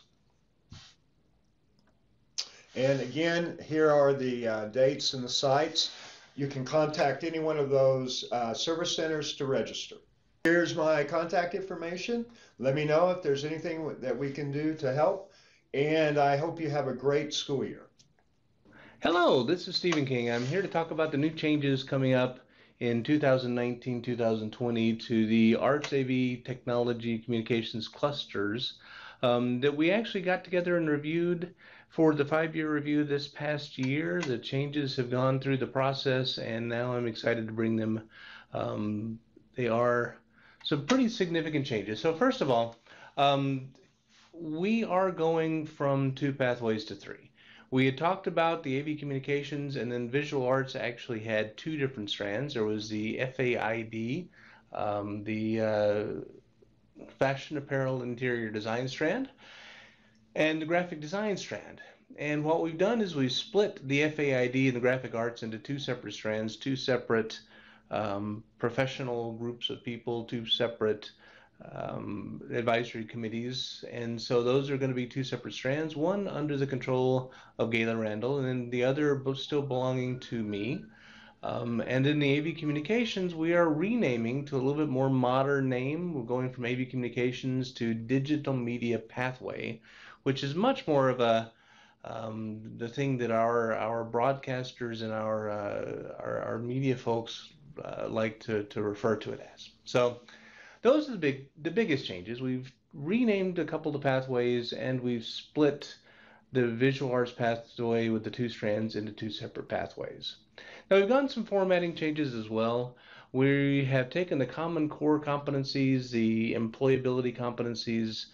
And again, here are the dates and the sites. You can contact any one of those service centers to register. Here's my contact information. Let me know if there's anything that we can do to help. And I hope you have a great school year. Hello, this is Stephen King. I'm here to talk about the new changes coming up in 2019-2020 to the Arts, AV, Technology, Communications clusters that we actually got together and reviewed for the 5-year review this past year. The changes have gone through the process, and now I'm excited to bring them. They are some pretty significant changes. So first of all, we are going from 2 pathways to 3. We had talked about the AV communications, and then visual arts actually had 2 different strands. There was the FAID, the fashion, apparel, interior design strand, and the graphic design strand. And what we've done is we've split the FAID and the graphic arts into 2 separate strands, 2 separate professional groups of people, 2 separate advisory committees, and so those are going to be 2 separate strands, one under the control of Gayla Randall and then the other still belonging to me. And in the AV Communications, we are renaming to a little bit more modern name. We're going from AV Communications to Digital Media Pathway, which is much more of a the thing that our broadcasters and our media folks like to refer to it as. So those are the biggest changes. We've renamed a couple of the pathways, and we've split the visual arts pathway with the 2 strands into 2 separate pathways. Now we've gotten some formatting changes as well. We have taken the common core competencies, the employability competencies,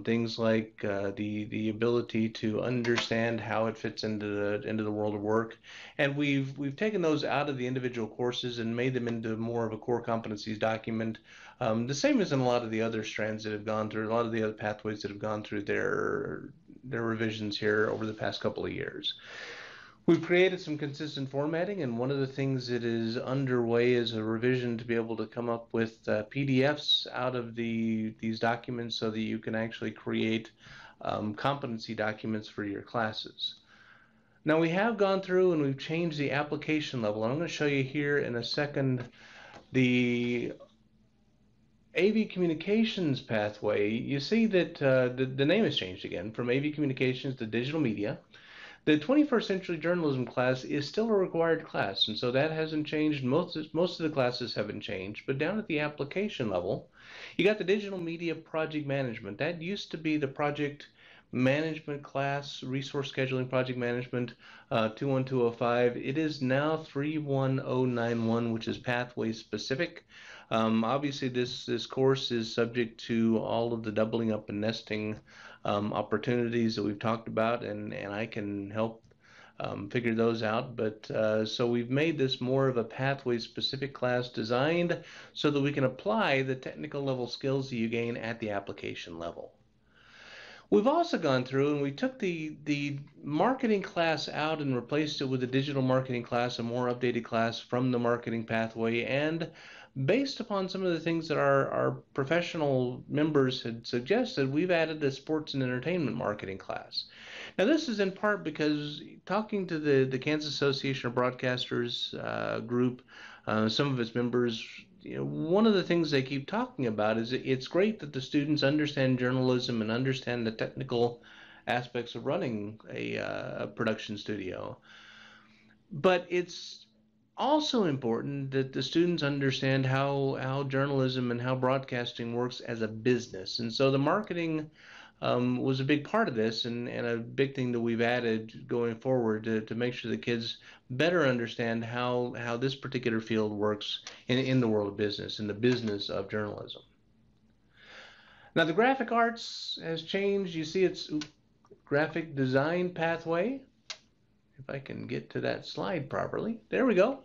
things like the ability to understand how it fits into the world of work, and we've taken those out of the individual courses and made them into more of a core competencies document. The same as in a lot of the other strands that have gone through, a lot of the other pathways that have gone through their revisions here over the past couple of years. We've created some consistent formatting, and one of the things that is underway is a revision to be able to come up with PDFs out of these documents so that you can actually create competency documents for your classes. Now we have gone through and we've changed the application level. I'm going to show you here in a second the AV Communications pathway. You see that the name has changed again from AV Communications to Digital Media. The 21st Century Journalism class is still a required class, and so that hasn't changed. Most of the classes haven't changed, but down at the application level, you got the Digital Media Project Management. That used to be the Project Management class, Resource Scheduling Project Management 21205. It is now 31091, which is pathway specific. Obviously, this course is subject to all of the doubling up and nesting opportunities that we've talked about, and I can help figure those out. But so we've made this more of a pathway specific class designed so that we can apply the technical level skills that you gain at the application level. We've also gone through and we took the marketing class out and replaced it with a digital marketing class, a more updated class from the marketing pathway, and based upon some of the things that our professional members had suggested, we've added a sports and entertainment marketing class. Now this is in part because talking to the Kansas Association of Broadcasters group, some of its members, one of the things they keep talking about is it's great that the students understand journalism and understand the technical aspects of running a production studio. But it's also important that the students understand how journalism and how broadcasting works as a business. And so the marketing was a big part of this, and a big thing that we've added going forward to make sure the kids better understand how this particular field works in the world of business, in the business of journalism. Now the graphic arts has changed. You see it's graphic design pathway. If I can get to that slide properly. There we go.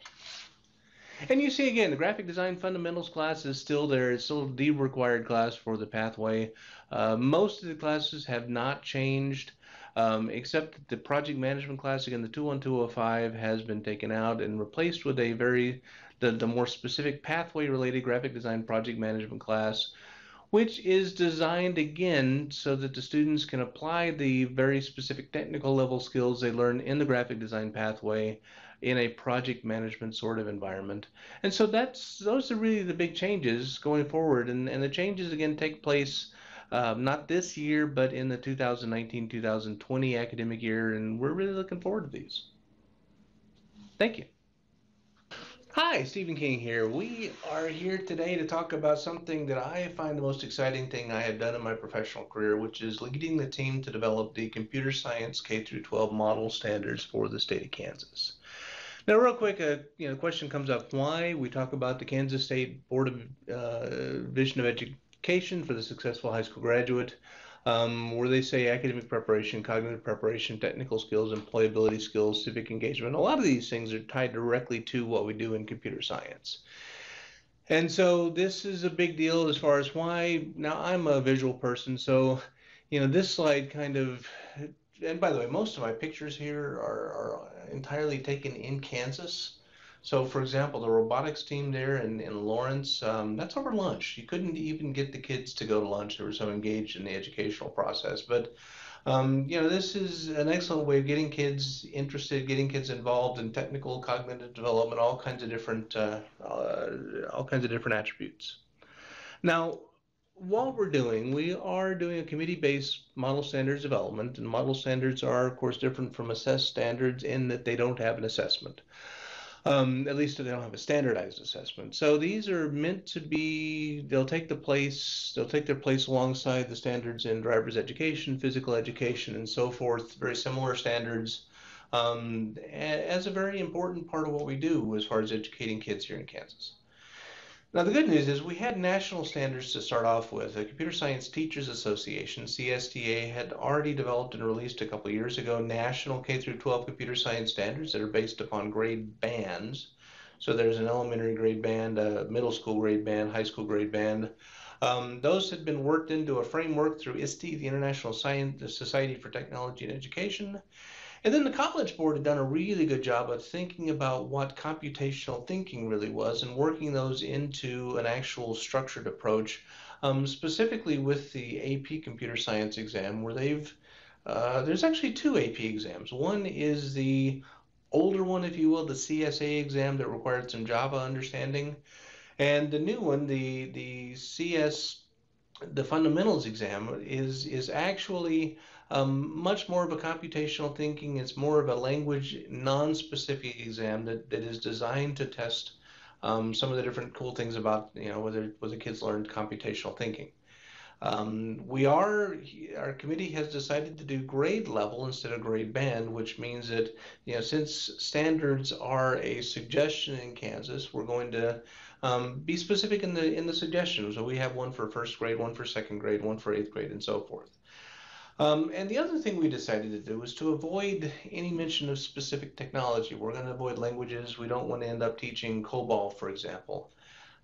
And you see again, the graphic design fundamentals class is still there. It's still the required class for the pathway. Most of the classes have not changed, except that the project management class, again, the 21205 has been taken out and replaced with the more specific pathway related graphic design project management class, which is designed again so that the students can apply the very specific technical level skills they learn in the graphic design pathway in a project management sort of environment. And so those are really the big changes going forward, and the changes again take place not this year, but in the 2019-2020 academic year, and we're really looking forward to these. Thank you. Hi, Stephen King here. We are here today to talk about something that I find the most exciting thing I have done in my professional career, which is leading the team to develop the computer science K-12 model standards for the state of Kansas. Now, real quick, question comes up: why? We talk about the Kansas State Board of Division of Education for the successful high school graduate, where they say academic preparation, cognitive preparation, technical skills, employability skills, civic engagement. A lot of these things are tied directly to what we do in computer science. And so this is a big deal as far as why. Now, I'm a visual person, so this slide kind of, and by the way, most of my pictures here are entirely taken in Kansas. So for example, the robotics team there in Lawrence, that's over lunch. You couldn't even get the kids to go to lunch. They were so engaged in the educational process. But this is an excellent way of getting kids interested, getting kids involved in technical, cognitive development, all kinds of different attributes. Now, what we are doing a committee-based model standards development, and model standards are, of course, different from assessed standards in that they don't have an assessment. At least they don't have a standardized assessment. So these are meant to be, they'll take their place alongside the standards in driver's education, physical education, and so forth, very similar standards, as a very important part of what we do as far as educating kids here in Kansas. Now, the good news is we had national standards to start off with. The Computer Science Teachers Association, CSDA, had already developed and released a couple of years ago national K-12 computer science standards that are based upon grade bands. So there's an elementary grade band, a middle school grade band, high school grade band. Those had been worked into a framework through ISTE, the International Society for Technology and Education. And then the College Board had done a really good job of thinking about what computational thinking really was and working those into an actual structured approach, specifically with the AP Computer Science exam, where there's actually two AP exams. One is the older one, if you will, the CSA exam that required some Java understanding. And the new one, the fundamentals exam is actually much more of a computational thinking. It's more of a language non-specific exam that is designed to test some of the different cool things about, whether the kids learned computational thinking. Our committee has decided to do grade level instead of grade band, which means that, since standards are a suggestion in Kansas, we're going to be specific in the suggestions. So we have one for first grade, one for second grade, one for eighth grade, and so forth. And the other thing we decided to do was to avoid any mention of specific technology. We're going to avoid languages. We don't want to end up teaching COBOL, for example.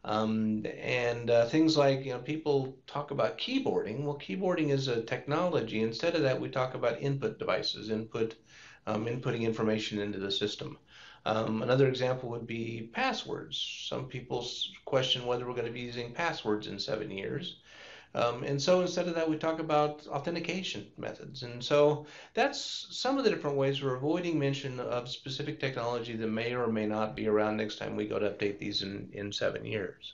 Things like, people talk about keyboarding. Well, keyboarding is a technology. Instead of that, we talk about input devices, inputting information into the system. Another example would be passwords. Some people question whether we're going to be using passwords in 7 years. And so instead of that, we talk about authentication methods. And so that's some of the different ways we're avoiding mention of specific technology that may or may not be around next time we go to update these in 7 years.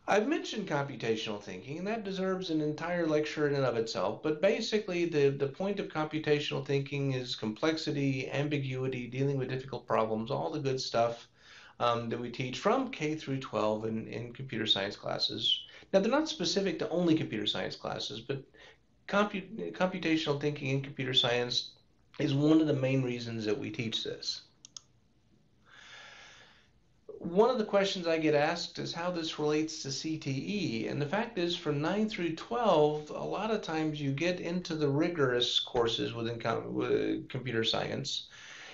I've mentioned computational thinking, and that deserves an entire lecture in and of itself. But basically, the point of computational thinking is complexity, ambiguity, dealing with difficult problems, all the good stuff that we teach from K through 12 in computer science classes. Now, they're not specific to only computer science classes, but computational thinking in computer science is one of the main reasons that we teach this. One of the questions I get asked is how this relates to CTE, and the fact is from 9 through 12, a lot of times you get into the rigorous courses within computer science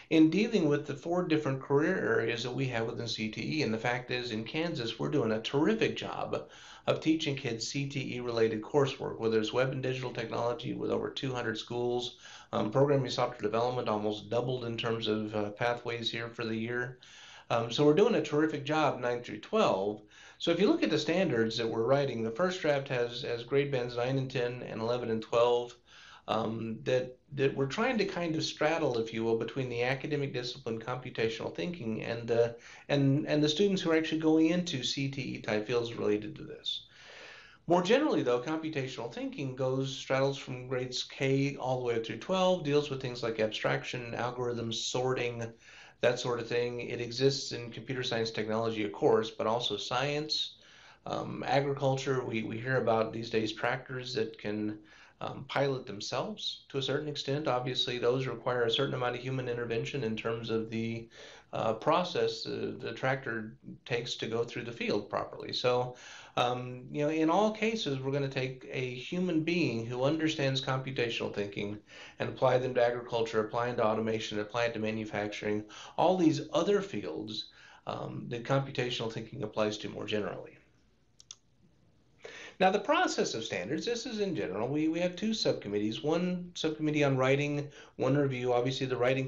in dealing with the 4 different career areas that we have within CTE. And the fact is, in Kansas, we're doing a terrific job of teaching kids CTE-related coursework, whether it's web and digital technology with over 200 schools, programming software development almost doubled in terms of pathways here for the year. So we're doing a terrific job 9 through 12. So if you look at the standards that we're writing, the first draft has grade bands 9 and 10 and 11 and 12 that we're trying to kind of straddle, if you will, between the academic discipline, computational thinking, and the students who are actually going into CTE type fields related to this. More generally, though, computational thinking straddles from grades K all the way up through 12, deals with things like abstraction, algorithms, sorting, that sort of thing. It exists in computer science technology, of course, but also science, agriculture. We hear about these days tractors that can pilot themselves to a certain extent. Obviously, those require a certain amount of human intervention in terms of the process the tractor takes to go through the field properly. So, in all cases, we're going to take a human being who understands computational thinking and apply them to agriculture, apply it to automation, apply it to manufacturing, all these other fields that computational thinking applies to more generally. Now, the process of standards, this is in general. We have 2 subcommittees, one subcommittee on writing, one review. Obviously, the writing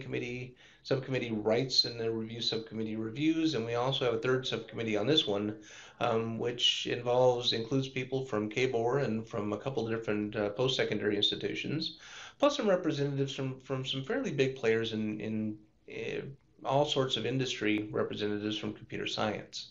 subcommittee writes and the review subcommittee reviews, and we also have a 3rd subcommittee on this one, which includes people from KBOR and from a couple of different post-secondary institutions, plus some representatives from some fairly big players in all sorts of industry representatives from computer science.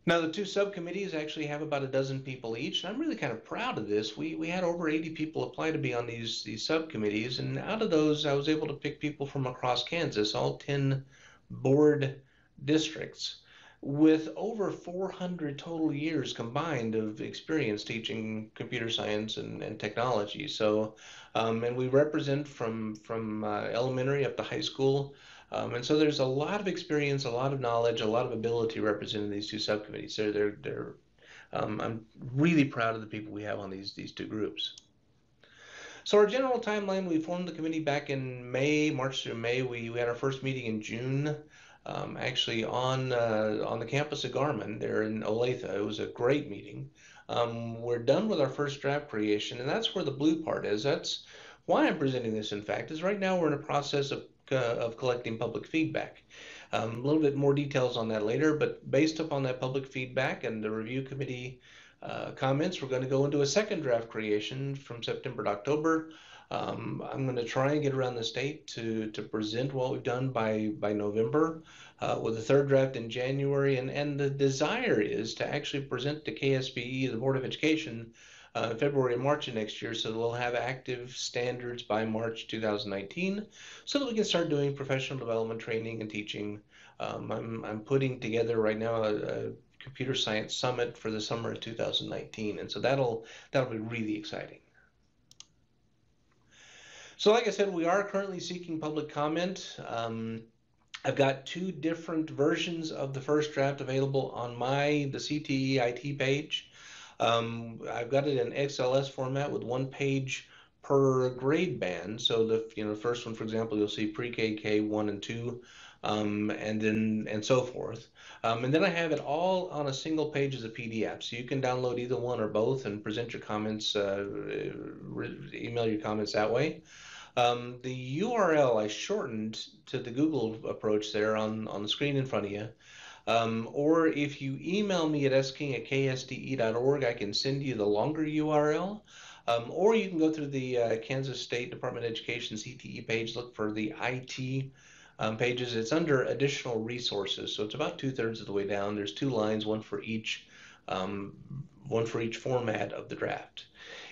Now, the 2 subcommittees actually have about a dozen people each, and I'm really kind of proud of this. We had over 80 people apply to be on these subcommittees, and out of those, I was able to pick people from across Kansas, all 10 board districts, with over 400 total years combined of experience teaching computer science and technology. So, and we represent from elementary up to high school. And so there's a lot of experience, a lot of knowledge, a lot of ability represented in these 2 subcommittees. I'm really proud of the people we have on these 2 groups. So our general timeline, we formed the committee back in March through May. We had our first meeting in June, actually on the campus of Garmin there in Olathe. It was a great meeting. We're done with our first draft creation, and that's where the blue part is. That's Why I'm presenting this, in fact, is right now we're in a process of collecting public feedback. A little bit more details on that later, but based upon that public feedback and the review committee comments, we're going to go into a second draft creation from September to October. I'm going to try and get around the state to present what we've done by November, with a third draft in January, and the desire is to actually present to KSDE, the Board of Education, February and March of next year, so that we'll have active standards by March 2019, so that we can start doing professional development training and teaching. I'm putting together right now a computer science summit for the summer of 2019, and so that'll be really exciting. So like I said, we are currently seeking public comment. I've got 2 different versions of the first draft available on the CTE IT page. I've got it in XLS format with 1 page per grade band. So the first one, for example, you'll see pre-K, K1 and 2, and so forth. And then I have it all on a single page as a PDF, so you can download either one or both and present your comments, email your comments that way. The URL I shortened to the Google approach there on the screen in front of you. Or if you email me at sking@ksde.org, I can send you the longer URL. Or you can go through the Kansas State Department of Education CTE page, look for the IT pages. It's under additional resources, so it's about 2/3 of the way down. There's 2 lines, one for each format of the draft.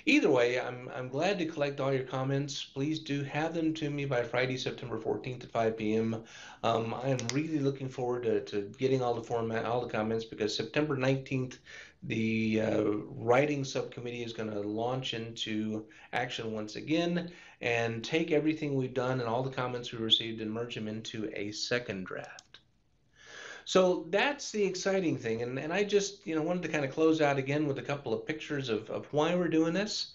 Either way, I'm glad to collect all your comments. Please do have them to me by Friday, September 14th at 5 p.m. I am really looking forward to getting all the comments, because September 19th, the writing subcommittee is going to launch into action once again and take everything we've done and all the comments we received and merge them into a second draft. So that's the exciting thing, and I just wanted to kind of close out again with a couple of pictures of why we're doing this.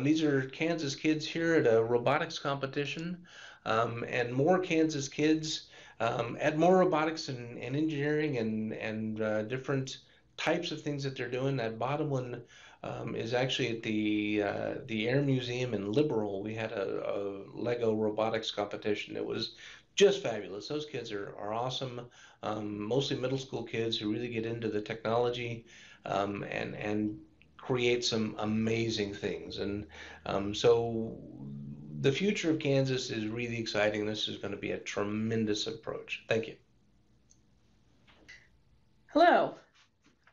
These are Kansas kids here at a robotics competition, and more Kansas kids at more robotics and engineering and different types of things that they're doing. That bottom one is actually at the Air Museum in Liberal. We had a Lego robotics competition. It was just fabulous. Those kids are awesome. Mostly middle school kids who really get into the technology and create some amazing things. And so the future of Kansas is really exciting. This is going to be a tremendous approach. Thank you. Hello.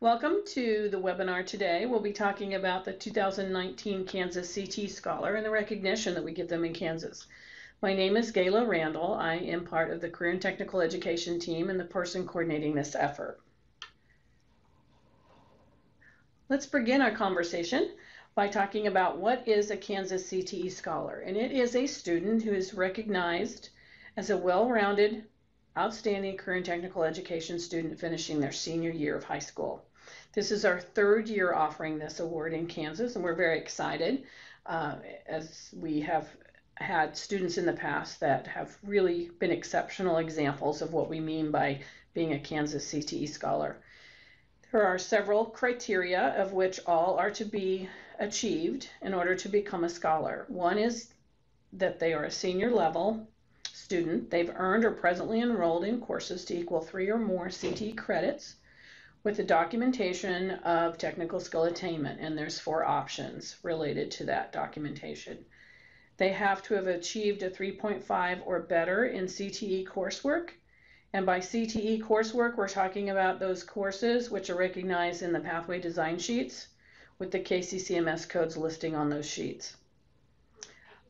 Welcome to the webinar today. We'll be talking about the 2019 Kansas CT Scholar and the recognition that we give them in Kansas. My name is Gayla Randall. I am part of the Career and Technical Education team and the person coordinating this effort. Let's begin our conversation by talking about what is a Kansas CTE Scholar. And it is a student who is recognized as a well-rounded, outstanding career and technical education student finishing their senior year of high school. This is our 3rd year offering this award in Kansas, and we're very excited as we have had students in the past that have really been exceptional examples of what we mean by being a Kansas CTE Scholar. There are several criteria of which all are to be achieved in order to become a scholar. One is that they are a senior level student. They've earned or presently enrolled in courses to equal 3 or more CTE credits with the documentation of technical skill attainment, and there's 4 options related to that documentation. They have to have achieved a 3.5 or better in CTE coursework. And by CTE coursework, we're talking about those courses which are recognized in the pathway design sheets with the KCCMS codes listing on those sheets.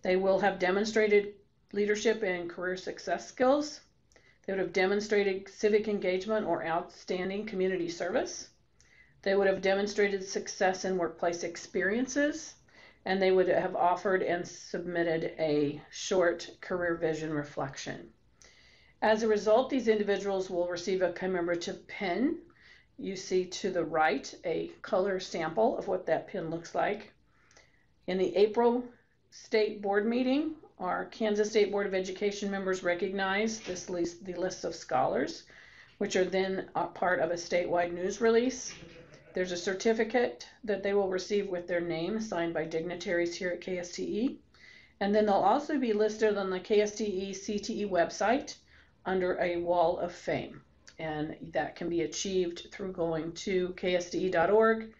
They will have demonstrated leadership and career success skills. They would have demonstrated civic engagement or outstanding community service. They would have demonstrated success in workplace experiences. And they would have offered and submitted a short career vision reflection. As a result, these individuals will receive a commemorative pin. You see to the right a color sample of what that pin looks like. In the April State Board meeting, our Kansas State Board of Education members recognize the list of scholars, which are then a part of a statewide news release. There's a certificate that they will receive with their name signed by dignitaries here at KSDE. And then they'll also be listed on the KSDE CTE website under a wall of fame. And that can be achieved through going to ksde.org,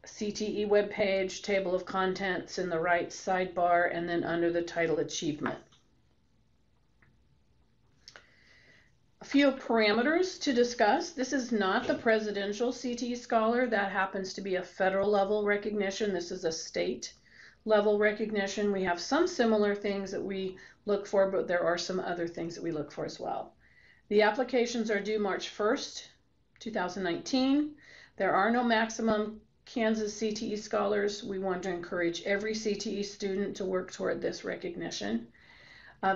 CTE webpage, table of contents in the right sidebar, and then under the title Achievement. A few parameters to discuss. This is not the presidential CTE scholar. That happens to be a federal level recognition. This is a state level recognition. We have some similar things that we look for, but there are some other things that we look for as well. The applications are due March 1st, 2019. There are no maximum Kansas CTE scholars. We want to encourage every CTE student to work toward this recognition.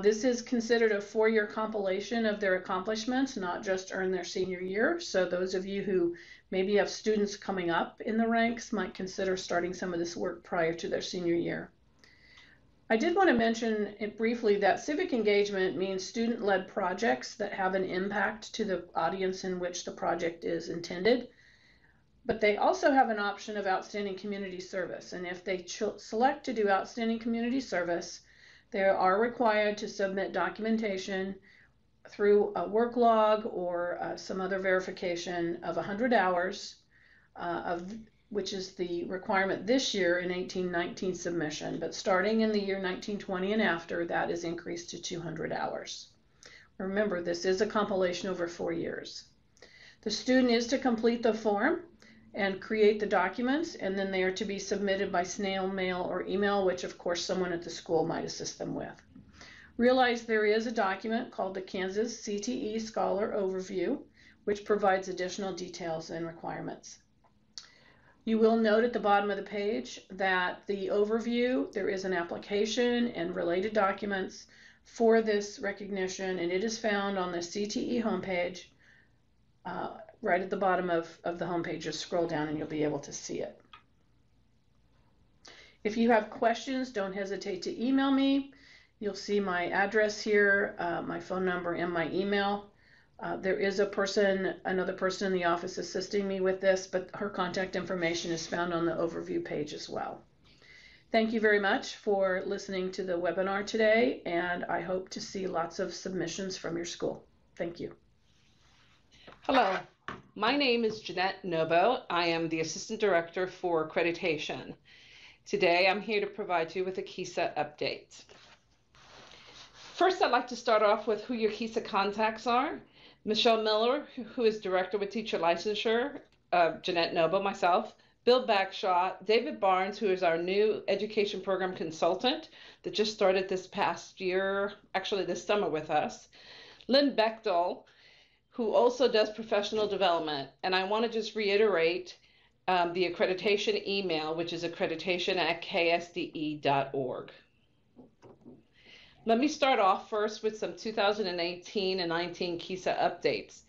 This is considered a 4-year compilation of their accomplishments, not just earn their senior year. So those of you who maybe have students coming up in the ranks might consider starting some of this work prior to their senior year. I did want to mention it briefly that civic engagement means student-led projects that have an impact to the audience in which the project is intended. But they also have an option of outstanding community service. And if they select to do outstanding community service, they are required to submit documentation through a work log or some other verification of 100 hours, which is the requirement this year in 1819 submission. But starting in the year 1920 and after, that is increased to 200 hours. Remember, this is a compilation over 4 years. The student is to complete the form and create the documents, and then they are to be submitted by snail mail or email, which of course someone at the school might assist them with. Realize there is a document called the Kansas CTE Scholar Overview, which provides additional details and requirements. You will note at the bottom of the page that the overview, there is an application and related documents for this recognition, and it is found on the CTE homepage. Right at the bottom of the homepage, just scroll down and you'll be able to see it. If you have questions, don't hesitate to email me. You'll see my address here, my phone number, and my email. There is another person in the office assisting me with this, but her contact information is found on the overview page as well. Thank you very much for listening to the webinar today, and I hope to see lots of submissions from your school. Thank you. Hello, my name is Jeanette Nobo. I am the Assistant Director for Accreditation. Today I'm here to provide you with a Kisa update. First, I'd like to start off with who your Kisa contacts are. Michelle Miller, who is Director with Teacher Licensure, Jeanette Nobo, myself, Bill Bagshaw, David Barnes, who is our new Education Program Consultant that just started this past year, actually this summer with us, Lynn Bechtel, who also does professional development. And I want to just reiterate the accreditation email, which is accreditation@ksde.org. Let me start off first with some 2018 and 19 Kisa updates.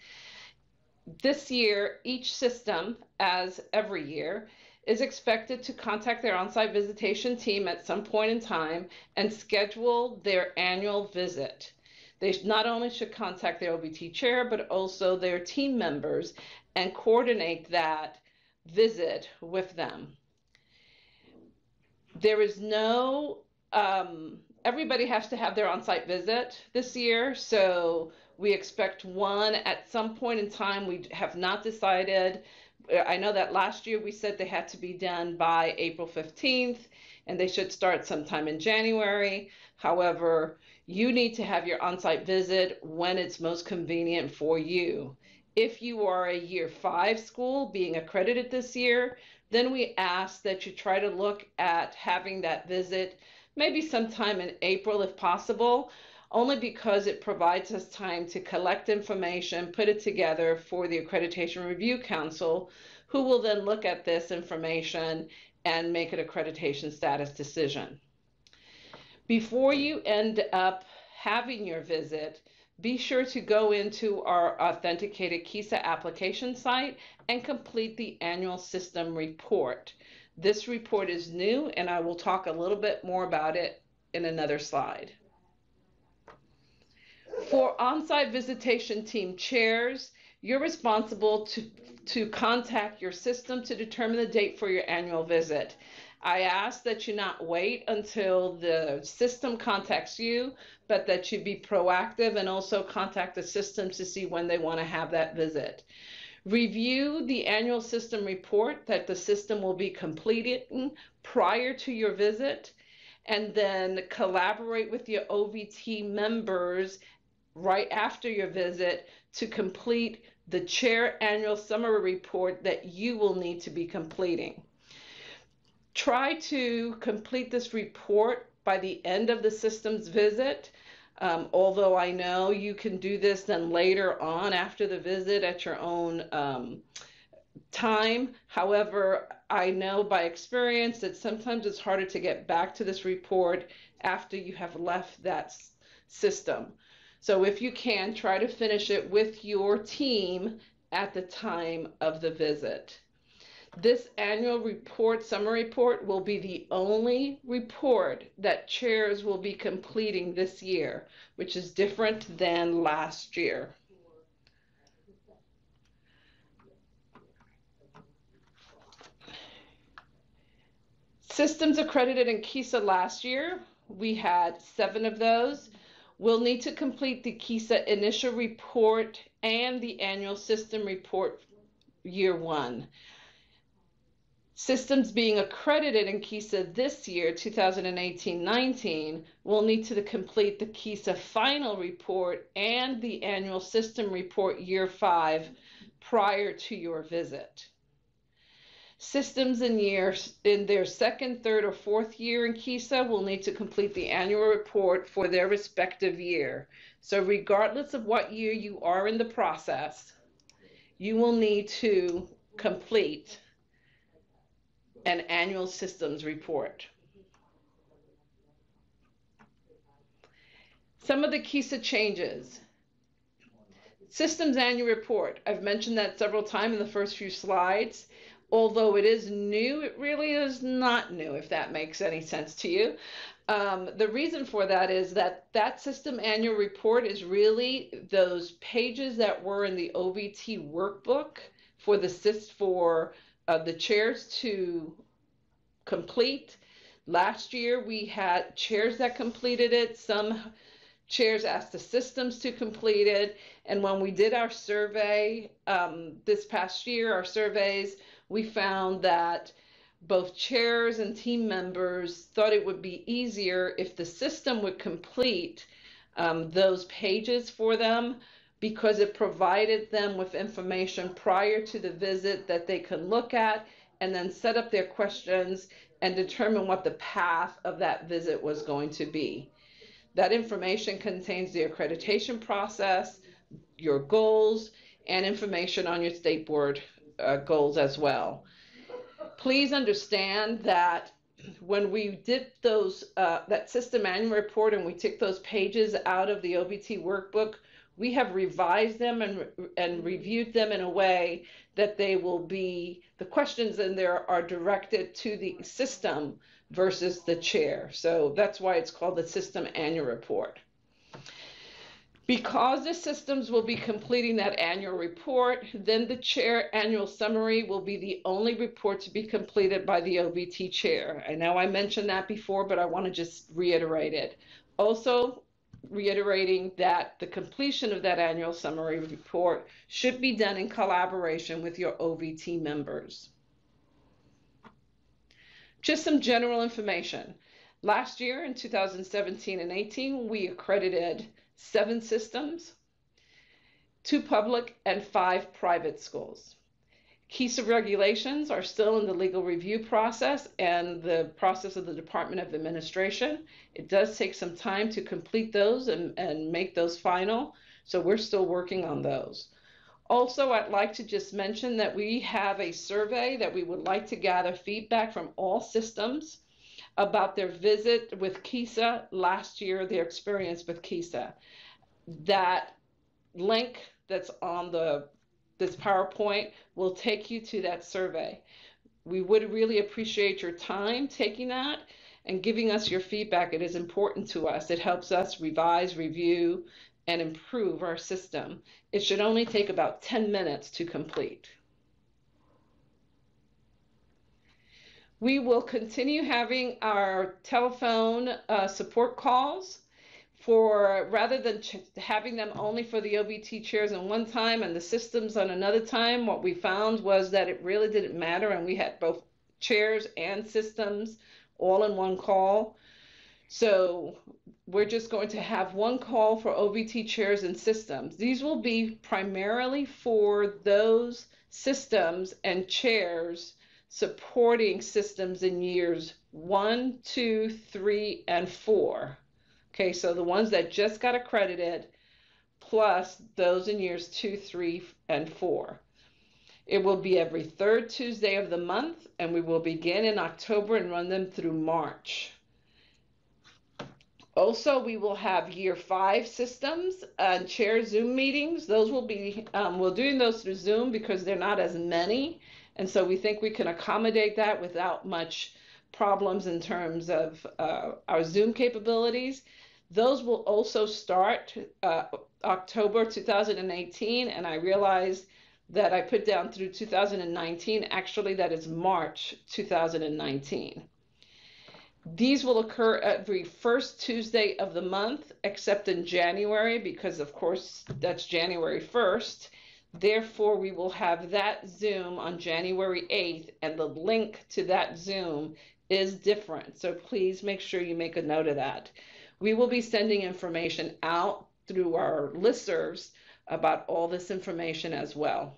This year, each system, as every year, is expected to contact their on-site visitation team at some point in time and schedule their annual visit. They not only should contact their OBT chair, but also their team members and coordinate that visit with them. There is no, everybody has to have their on-site visit this year, so we expect one at some point in time. We have not decided. I know that last year we said they had to be done by April 15th, and they should start sometime in January. However, you need to have your on-site visit when it's most convenient for you. If you are a year 5 school being accredited this year, then we ask that you try to look at having that visit maybe sometime in April if possible, only because it provides us time to collect information, put it together for the Accreditation Review Council, who will then look at this information and make an accreditation status decision. Before you end up having your visit, be sure to go into our authenticated Kisa application site and complete the annual system report. This report is new, and I will talk a little bit more about it in another slide. For on-site visitation team chairs, you're responsible to contact your system to determine the date for your annual visit. I ask that you not wait until the system contacts you, but that you be proactive and also contact the system to see when they want to have that visit. Review the annual system report that the system will be completing prior to your visit, and then collaborate with your OVT members right after your visit to complete the chair annual summary report that you will need to be completing. Try to complete this report by the end of the system's visit. Although I know you can do this then later on after the visit at your own time. However, I know by experience that sometimes it's harder to get back to this report after you have left that system. So if you can, try to finish it with your team at the time of the visit. This annual report, summary report, will be the only report that chairs will be completing this year, which is different than last year. Systems accredited in Kisa last year, we had 7 of those. We'll need to complete the Kisa initial report and the annual system report year 1. Systems being accredited in Kisa this year, 2018-19, will need to complete the Kisa final report and the annual system report year 5 prior to your visit. Systems in their 2nd, 3rd, or 4th year in Kisa will need to complete the annual report for their respective year. So regardless of what year you are in the process, you will need to complete an annual systems report. Some of the Kisa changes. Systems annual report. I've mentioned that several times in the first few slides. Although it is new, it really is not new, if that makes any sense to you. The reason for that is that system annual report is really those pages that were in the OVT workbook for the chairs to complete. Last year we had chairs that completed it. Some chairs asked the systems to complete it. And when we did our survey this past year, our surveys, we found that both chairs and team members thought it would be easier if the system would complete those pages for them, because it provided them with information prior to the visit that they could look at and then set up their questions and determine what the path of that visit was going to be. That information contains the accreditation process, your goals, and information on your state board goals as well. Please understand that when we did that system annual report and we took those pages out of the OVT workbook, we have revised them and reviewed them in a way that the questions in there are directed to the system versus the chair. So that's why it's called the system annual report. Because the systems will be completing that annual report, then the chair annual summary will be the only report to be completed by the OVT chair. I know I mentioned that before, but I want to just reiterate it. Also, reiterating that the completion of that annual summary report should be done in collaboration with your OVT members. Just some general information. Last year in 2017 and 18, we accredited 7 systems, 2 public and 5 private schools. Kisa regulations are still in the legal review process and the process of the Department of Administration. It does take some time to complete those and make those final, so we're still working on those. Also, I'd like to just mention that we have a survey that we would like to gather feedback from all systems about their visit with Kisa last year, their experience with Kisa. That link that's on this PowerPoint will take you to that survey. We would really appreciate your time taking that and giving us your feedback. It is important to us. It helps us revise, review, and improve our system. It should only take about 10 minutes to complete. We will continue having our telephone support calls for rather than having them only for the OBT chairs on one time and the systems on another time. What we found was that it really didn't matter, and we had both chairs and systems all in one call. So we're just going to have one call for OBT chairs and systems. These will be primarily for those systems and chairs supporting systems in years 1, 2, 3, and 4. Okay, so the ones that just got accredited, plus those in years 2, 3, and 4. It will be every third Tuesday of the month, and we will begin in October and run them through March. Also, we will have year 5 systems and chair Zoom meetings. Those will be, we're doing those through Zoom because they're not as many. And so we think we can accommodate that without much problems in terms of our Zoom capabilities. Those will also start October 2018, and I realized that I put down through 2019. Actually, that is March 2019. These will occur every first Tuesday of the month, except in January, because of course that's January 1st. Therefore, we will have that Zoom on January 8th, and the link to that Zoom is different. So please make sure you make a note of that. We will be sending information out through our listservs about all this information as well.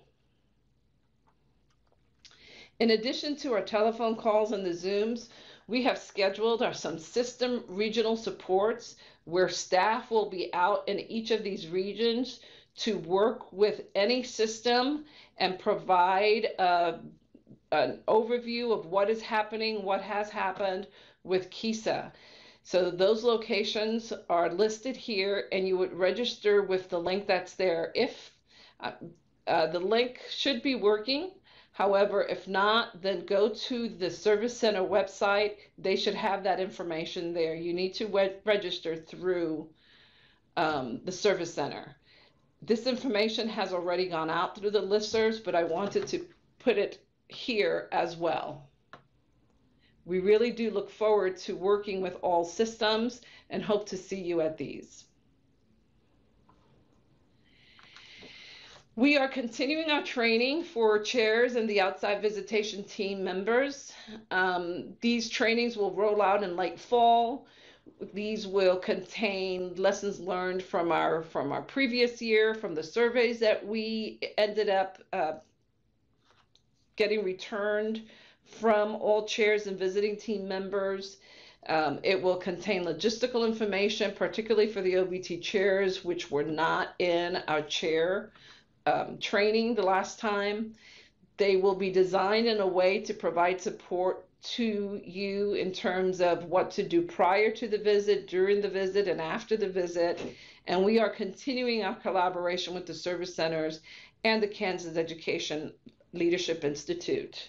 In addition to our telephone calls and the Zooms, we have scheduled some system regional supports where staff will be out in each of these regions to work with any system and provide an overview of what is happening, what has happened with Kisa. So those locations are listed here, and you would register with the link that's there. If the link should be working, however, if not, then go to the Service Center website. They should have that information there. You need to register through the Service Center. This information has already gone out through the listservs, but I wanted to put it here as well. We really do look forward to working with all systems and hope to see you at these. We are continuing our training for chairs and the outside visitation team members. These trainings will roll out in late fall. These will contain lessons learned from our previous year, from the surveys that we ended up getting returned from all chairs and visiting team members. It will contain logistical information, particularly for the OBT chairs, which were not in our chair training the last time. They will be designed in a way to provide support to you in terms of what to do prior to the visit, during the visit, and after the visit. And we are continuing our collaboration with the service centers and the Kansas Education Leadership Institute.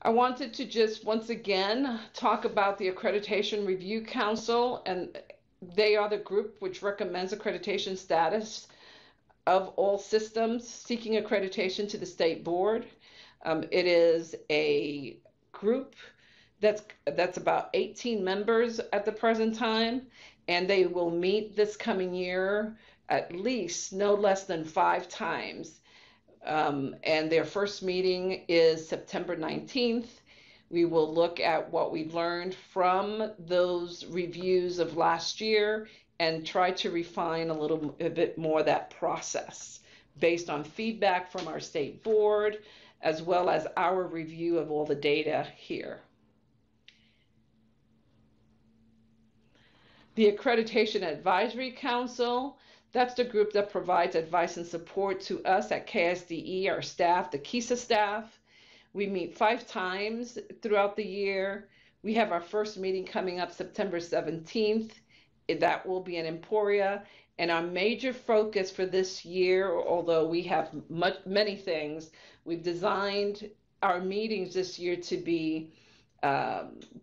I wanted to just once again talk about the Accreditation Review Council, and they are the group which recommends accreditation status of all systems seeking accreditation to the state board. It is a group that's about 18 members at the present time, and they will meet this coming year at least no less than 5 times. And their first meeting is September 19th. We will look at what we learned from those reviews of last year and try to refine a bit more that process based on feedback from our state board, as well as our review of all the data here. The Accreditation Advisory Council, that's the group that provides advice and support to us at KSDE, our staff, the Kisa staff. We meet 5 times throughout the year. We have our first meeting coming up September 17th. That will be in Emporia. And our major focus for this year, although we have many things, we've designed our meetings this year to be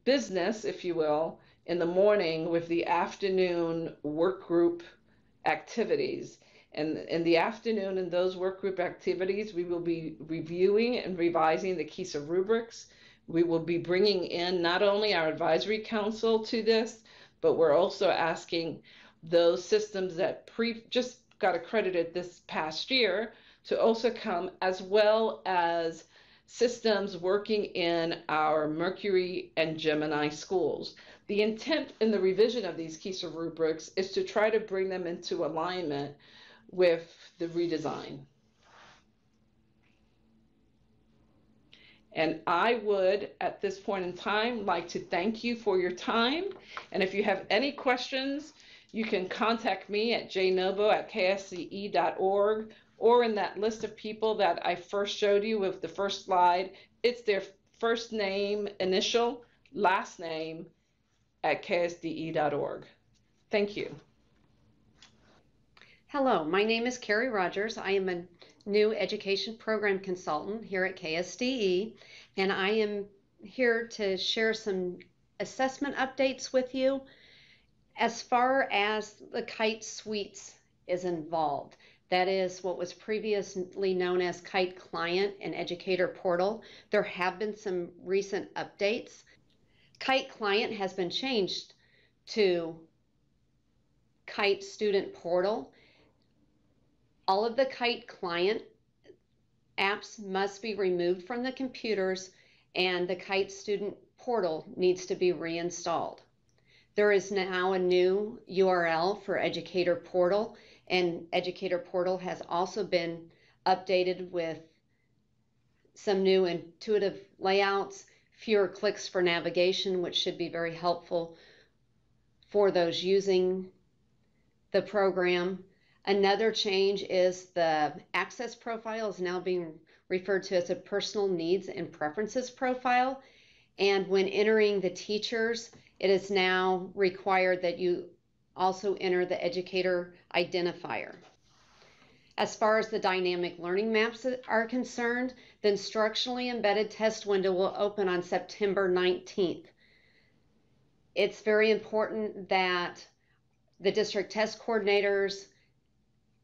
business, if you will, in the morning with the afternoon work group activities. And in the afternoon, in those work group activities, we will be reviewing and revising the Kisa rubrics. We will be bringing in not only our advisory council to this, but we're also asking those systems that just got accredited this past year to also come, as well as systems working in our Mercury and Gemini schools. The intent in the revision of these Kisa rubrics is to try to bring them into alignment with the redesign. And I would, at this point in time, like to thank you for your time. And if you have any questions, you can contact me at jnobo@ksde.org, or in that list of people that I first showed you with the first slide, it's their first name, initial, last name at ksde.org. Thank you. Hello, my name is Carrie Rogers. I am a new education program consultant here at KSDE, and I am here to share some assessment updates with you as far as the Kite suites is involved. That is what was previously known as Kite Client and Educator Portal. There have been some recent updates. Kite Client has been changed to Kite Student Portal. All of the Kite Client apps must be removed from the computers, and the Kite Student Portal needs to be reinstalled. There is now a new URL for Educator Portal, and Educator Portal has also been updated with some new intuitive layouts, fewer clicks for navigation, which should be very helpful for those using the program. Another change is the access profile is now being referred to as a personal needs and preferences profile. And when entering the teachers, it is now required that you also enter the educator identifier. As far as the dynamic learning maps are concerned, the instructionally embedded test window will open on September 19th. It's very important that the district test coordinators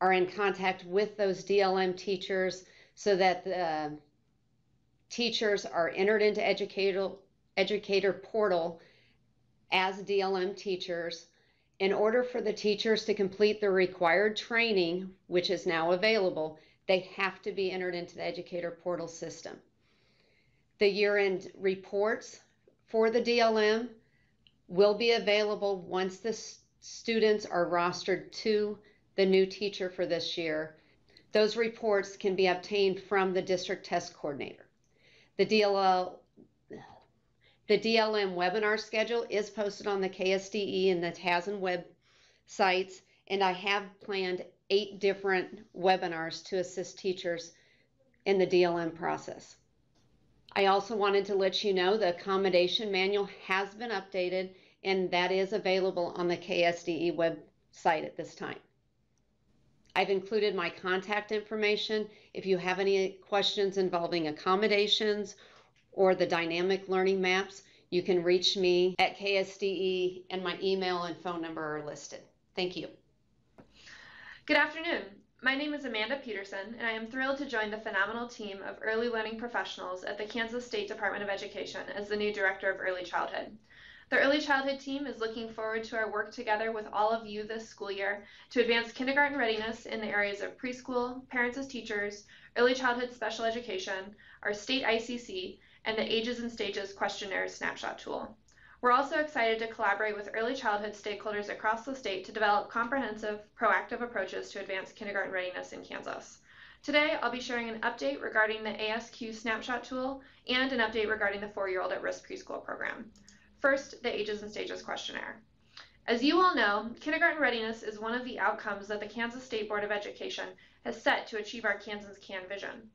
are in contact with those DLM teachers so that the teachers are entered into educator portal as DLM teachers. In order for the teachers to complete the required training, which is now available, they have to be entered into the educator portal system. The year-end reports for the DLM will be available once the students are rostered to the new teacher for this year. Those reports can be obtained from the district test coordinator. The DLM webinar schedule is posted on the KSDE and the TASN websites, and I have planned 8 different webinars to assist teachers in the DLM process. I also wanted to let you know the accommodation manual has been updated, and that is available on the KSDE website at this time. I've included my contact information. If you have any questions involving accommodations or the dynamic learning maps, you can reach me at KSDE, and my email and phone number are listed. Thank you. Good afternoon. My name is Amanda Peterson, and I am thrilled to join the phenomenal team of early learning professionals at the Kansas State Department of Education as the new Director of Early Childhood. The Early Childhood team is looking forward to our work together with all of you this school year to advance kindergarten readiness in the areas of preschool, parents as teachers, early childhood special education, our state ICC, and the Ages and Stages Questionnaire Snapshot tool. We're also excited to collaborate with early childhood stakeholders across the state to develop comprehensive, proactive approaches to advance kindergarten readiness in Kansas. Today, I'll be sharing an update regarding the ASQ Snapshot tool and an update regarding the 4-year-old at risk preschool program. First, the Ages and Stages Questionnaire. As you all know, kindergarten readiness is one of the outcomes that the Kansas State Board of Education has set to achieve our Kansas Can vision.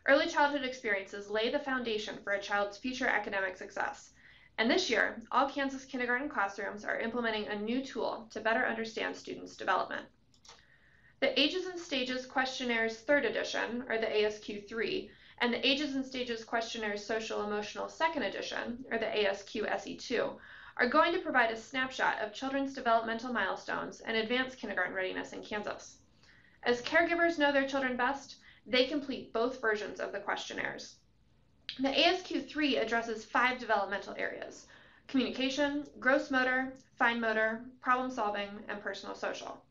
Early childhood experiences lay the foundation for a child's future academic success. And this year, all Kansas kindergarten classrooms are implementing a new tool to better understand students' development. The Ages and Stages Questionnaires 3rd edition, or the ASQ3, and the Ages and Stages Questionnaires Social Emotional 2nd edition, or the ASQ SE2, are going to provide a snapshot of children's developmental milestones and advanced kindergarten readiness in Kansas. As caregivers know their children best, they complete both versions of the questionnaires. The ASQ3 addresses 5 developmental areas: communication, gross motor, fine motor, problem solving, and personal social.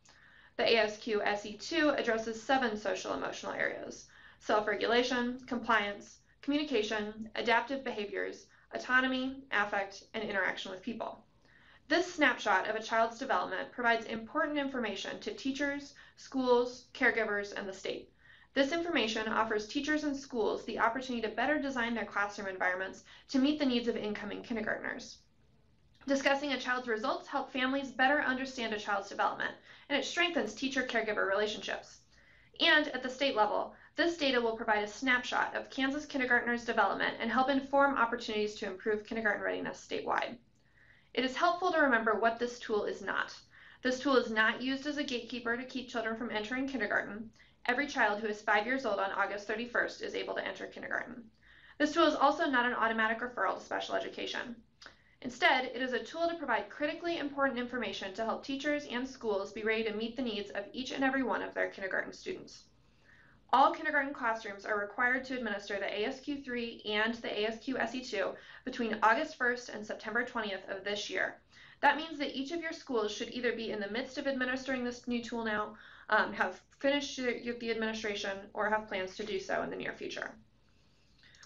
The ASQ SE2 addresses 7 social emotional areas: self-regulation, compliance, communication, adaptive behaviors, autonomy, affect, and interaction with people. This snapshot of a child's development provides important information to teachers, schools, caregivers, and the state. This information offers teachers and schools the opportunity to better design their classroom environments to meet the needs of incoming kindergartners. Discussing a child's results help families better understand a child's development, and it strengthens teacher-caregiver relationships. And at the state level, this data will provide a snapshot of Kansas kindergartners' development and help inform opportunities to improve kindergarten readiness statewide. It is helpful to remember what this tool is not. This tool is not used as a gatekeeper to keep children from entering kindergarten. Every child who is 5 years old on August 31st is able to enter kindergarten. This tool is also not an automatic referral to special education. Instead, it is a tool to provide critically important information to help teachers and schools be ready to meet the needs of each and every one of their kindergarten students. All kindergarten classrooms are required to administer the ASQ3 and the ASQ SE2 between August 1st and September 20th of this year. That means that each of your schools should either be in the midst of administering this new tool now, have finished the administration, or have plans to do so in the near future.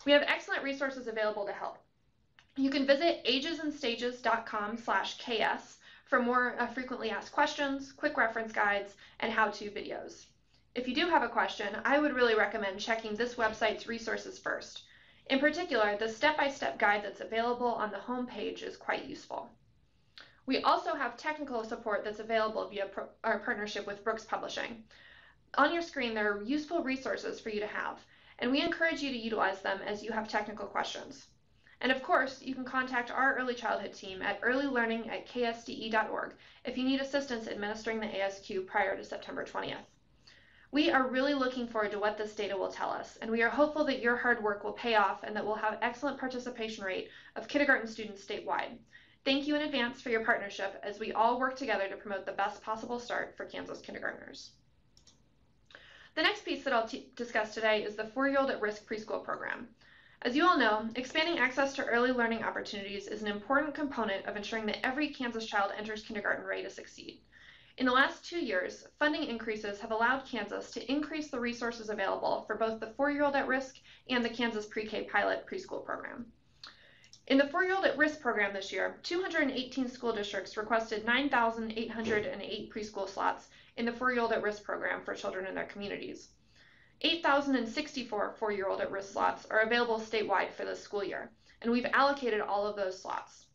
We have excellent resources available to help. You can visit agesandstages.com/KS for more frequently asked questions, quick reference guides, and how-to videos. If you do have a question, I would really recommend checking this website's resources first. In particular, the step-by-step guide that's available on the home page is quite useful. We also have technical support that's available via our partnership with Brooks Publishing. On your screen, there are useful resources for you to have, and we encourage you to utilize them as you have technical questions. And of course, you can contact our early childhood team at earlylearning@ksde.org if you need assistance administering the ASQ prior to September 20th. We are really looking forward to what this data will tell us, and we are hopeful that your hard work will pay off and that we'll have excellent participation rate of kindergarten students statewide. Thank you in advance for your partnership as we all work together to promote the best possible start for Kansas kindergartners. The next piece that I'll discuss today is the 4-year-old at risk preschool program. As you all know, expanding access to early learning opportunities is an important component of ensuring that every Kansas child enters kindergarten ready to succeed. In the last 2 years, funding increases have allowed Kansas to increase the resources available for both the 4-year-old at risk and the Kansas Pre-K pilot preschool program. In the 4-year-old at risk program this year, 218 school districts requested 9,808 preschool slots in the 4-year-old at risk program for children in their communities. 8,064 4-year-old at risk slots are available statewide for this school year, and we've allocated all of those slots.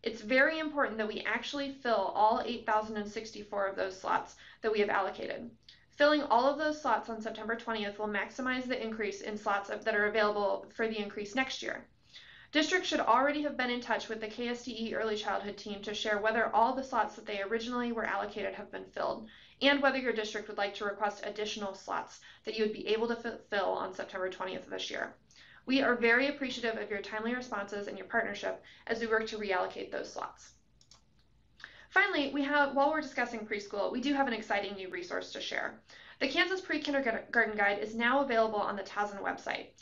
It's very important that we actually fill all 8,064 of those slots that we have allocated. Filling all of those slots on September 20th will maximize the increase in slots that are available for the increase next year. Districts should already have been in touch with the KSDE early childhood team to share whether all the slots that they originally were allocated have been filled, and whether your district would like to request additional slots that you would be able to fill on September 20th of this year. We are very appreciative of your timely responses and your partnership as we work to reallocate those slots. Finally, while we're discussing preschool, we do have an exciting new resource to share. The Kansas Pre-Kindergarten Guide is now available on the TASN website.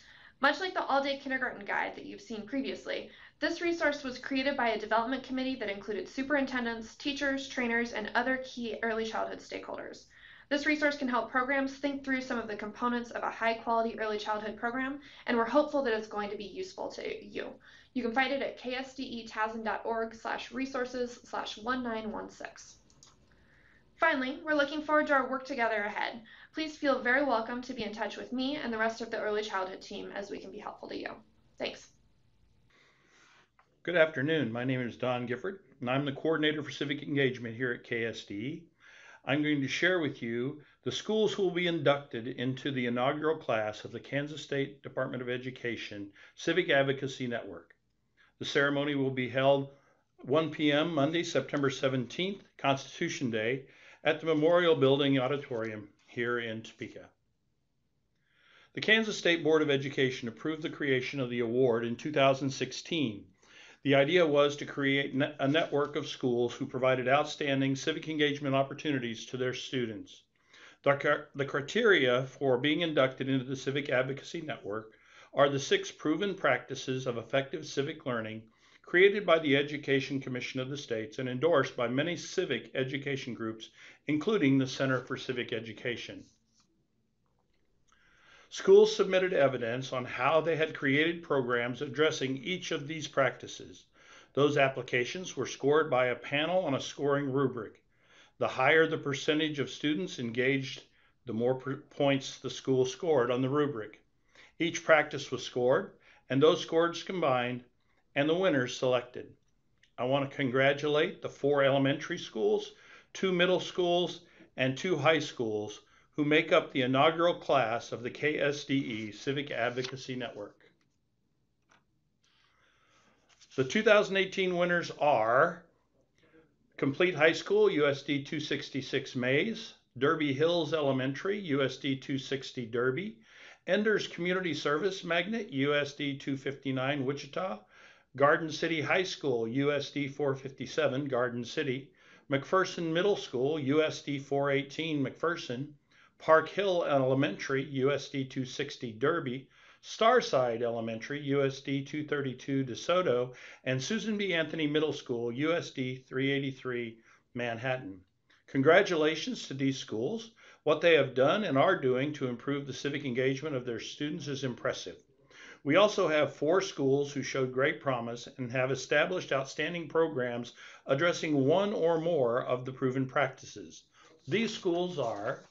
Much like the all-day kindergarten guide that you've seen previously, this resource was created by a development committee that included superintendents, teachers, trainers, and other key early childhood stakeholders. This resource can help programs think through some of the components of a high-quality early childhood program, and we're hopeful that it's going to be useful to you. You can find it at ksdetasn.org/resources/1916. Finally, we're looking forward to our work together ahead. Please feel very welcome to be in touch with me and the rest of the early childhood team as we can be helpful to you. Thanks. Good afternoon. My name is Don Gifford, and I'm the coordinator for civic engagement here at KSDE. I'm going to share with you the schools who will be inducted into the inaugural class of the Kansas State Department of Education Civic Advocacy Network. The ceremony will be held 1 p.m. Monday, September 17th, Constitution Day, at the Memorial Building Auditorium here in Topeka. The Kansas State Board of Education approved the creation of the award in 2016. The idea was to create a network of schools who provided outstanding civic engagement opportunities to their students. The criteria for being inducted into the Civic Advocacy Network are the 6 proven practices of effective civic learning created by the Education Commission of the States and endorsed by many civic education groups, including the Center for Civic Education. Schools submitted evidence on how they had created programs addressing each of these practices. Those applications were scored by a panel on a scoring rubric. The higher the percentage of students engaged, the more points the school scored on the rubric. Each practice was scored, and those scores combined, and the winners selected. I want to congratulate the 4 elementary schools, 2 middle schools, and 2 high schools who make up the inaugural class of the KSDE Civic Advocacy Network. The 2018 winners are Complete High School, USD 266 Mays, Derby Hills Elementary, USD 260 Derby, Enders Community Service Magnet, USD 259 Wichita, Garden City High School, USD 457 Garden City, McPherson Middle School, USD 418 McPherson, Park Hill Elementary, USD 260 Derby, Starside Elementary, USD 232 DeSoto, and Susan B. Anthony Middle School, USD 383 Manhattan. Congratulations to these schools. What they have done and are doing to improve the civic engagement of their students is impressive. We also have 4 schools who showed great promise and have established outstanding programs addressing one or more of the proven practices. These schools are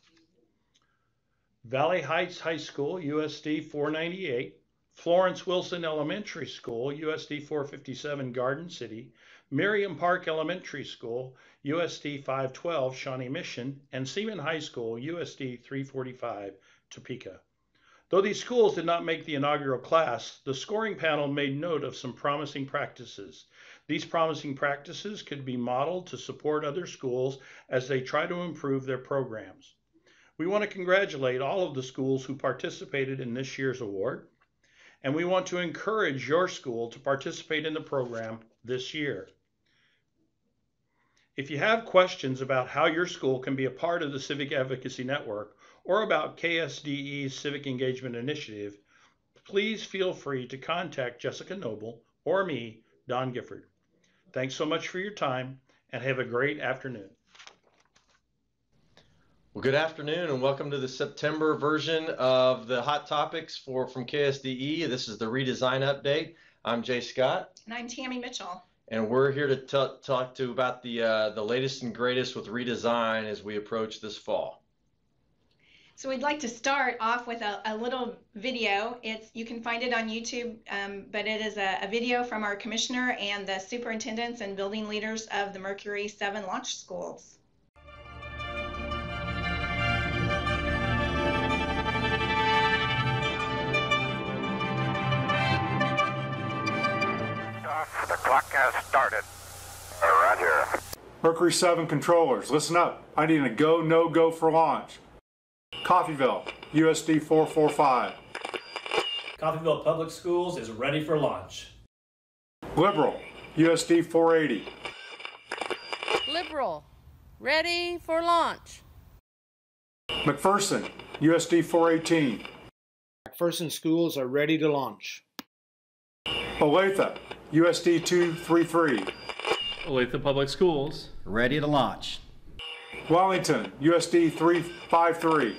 Valley Heights High School, USD 498, Florence Wilson Elementary School, USD 457 Garden City, Miriam Park Elementary School, USD 512 Shawnee Mission, and Seaman High School, USD 345 Topeka. Though these schools did not make the inaugural class, the scoring panel made note of some promising practices. These promising practices could be modeled to support other schools as they try to improve their programs. We want to congratulate all of the schools who participated in this year's award, and we want to encourage your school to participate in the program this year. If you have questions about how your school can be a part of the Civic Advocacy Network or about KSDE's Civic Engagement Initiative, please feel free to contact Jessica Noble or me, Don Gifford. Thanks so much for your time, and have a great afternoon. Well, good afternoon and welcome to the September version of the Hot Topics from KSDE. This is the redesign update. I'm Jay Scott. And I'm Tammy Mitchell. And we're here to talk to about the latest and greatest with redesign as we approach this fall. So we'd like to start off with a little video. You can find it on YouTube, but it is a video from our commissioner and the superintendents and building leaders of the Mercury 7 launch schools. The clock has started. Roger. Mercury 7 controllers, listen up. I need a go, no go for launch. Coffeyville, USD 445. Coffeyville Public Schools is ready for launch. Liberal, USD 480. Liberal, ready for launch. McPherson, USD 418. McPherson schools are ready to launch. Olathe, USD 233. Olathe Public Schools, ready to launch. Wellington, USD 353.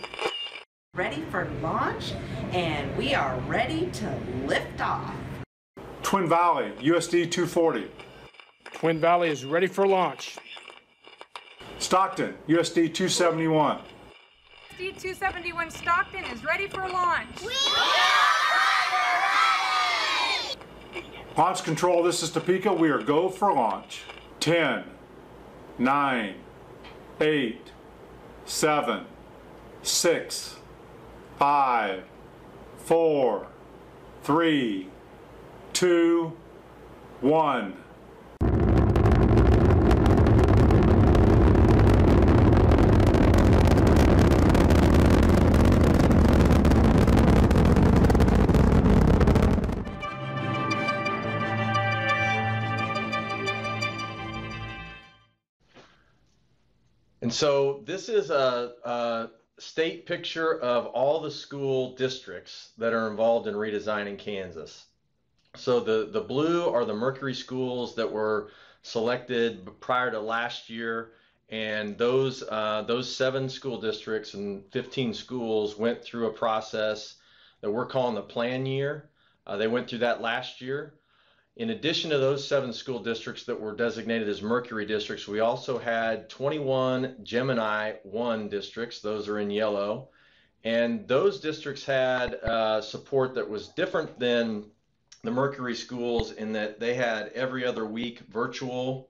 Ready for launch, and we are ready to lift off. Twin Valley, USD 240. Twin Valley is ready for launch. Stockton, USD 271. USD 271 Stockton is ready for launch. Launch control, this is Topeka. We are go for launch. 10, 9, 8, 7, 6, 5, 4, 3, 2, 1. And so this is a state picture of all the school districts that are involved in redesigning Kansas. So the blue are the Mercury schools that were selected prior to last year, and those 7 school districts and 15 schools went through a process that we're calling the plan year. They went through that last year. In addition to those 7 school districts that were designated as Mercury districts, we also had 21 Gemini 1 districts. Those are in yellow. And those districts had support that was different than the Mercury schools in that they had every other week virtual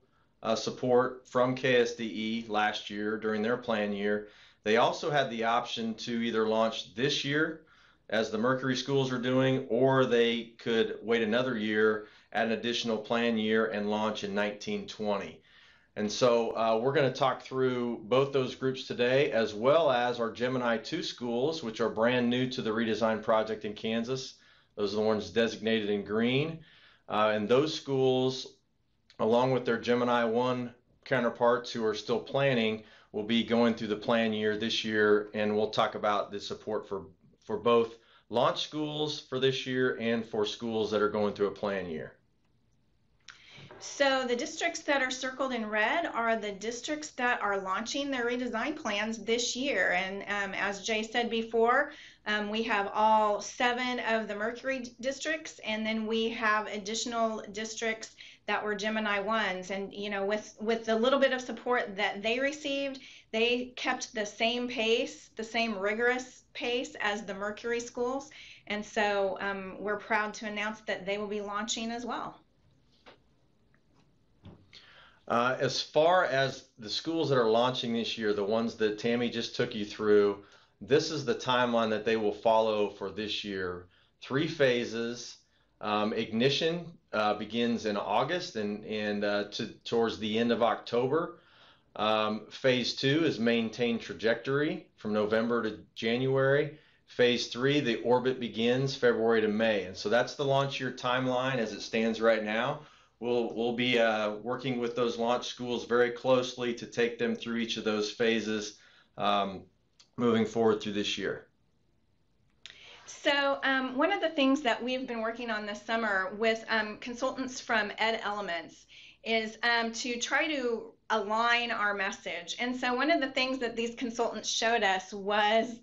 support from KSDE last year during their plan year. They also had the option to either launch this year, as the Mercury schools are doing, or they could wait another year, add an additional plan year, and launch in 1920. And so we're going to talk through both those groups today, as well as our Gemini 2 schools, which are brand new to the redesign project in Kansas. Those are the ones designated in green. And those schools, along with their Gemini 1 counterparts who are still planning, will be going through the plan year this year, and we'll talk about the support for both launch schools for this year and for schools that are going through a plan year. So the districts that are circled in red are the districts that are launching their redesign plans this year. And as Jay said before, we have all 7 of the Mercury districts, and then we have additional districts that were Gemini 1s. And you know, with the little bit of support that they received, they kept the same pace, the same rigorous pace as the Mercury schools. And so we're proud to announce that they will be launching as well. As far as the schools that are launching this year, the ones that Tammy just took you through, this is the timeline that they will follow for this year. 3 phases. Ignition begins in August and towards the end of October. Phase 2 is maintain trajectory from November to January. Phase 3, the orbit begins February to May. And so that's the launch year timeline as it stands right now. We'll be working with those launch schools very closely to take them through each of those phases moving forward through this year. So one of the things that we've been working on this summer with consultants from Ed Elements is to try to align our message. And so one of the things that these consultants showed us was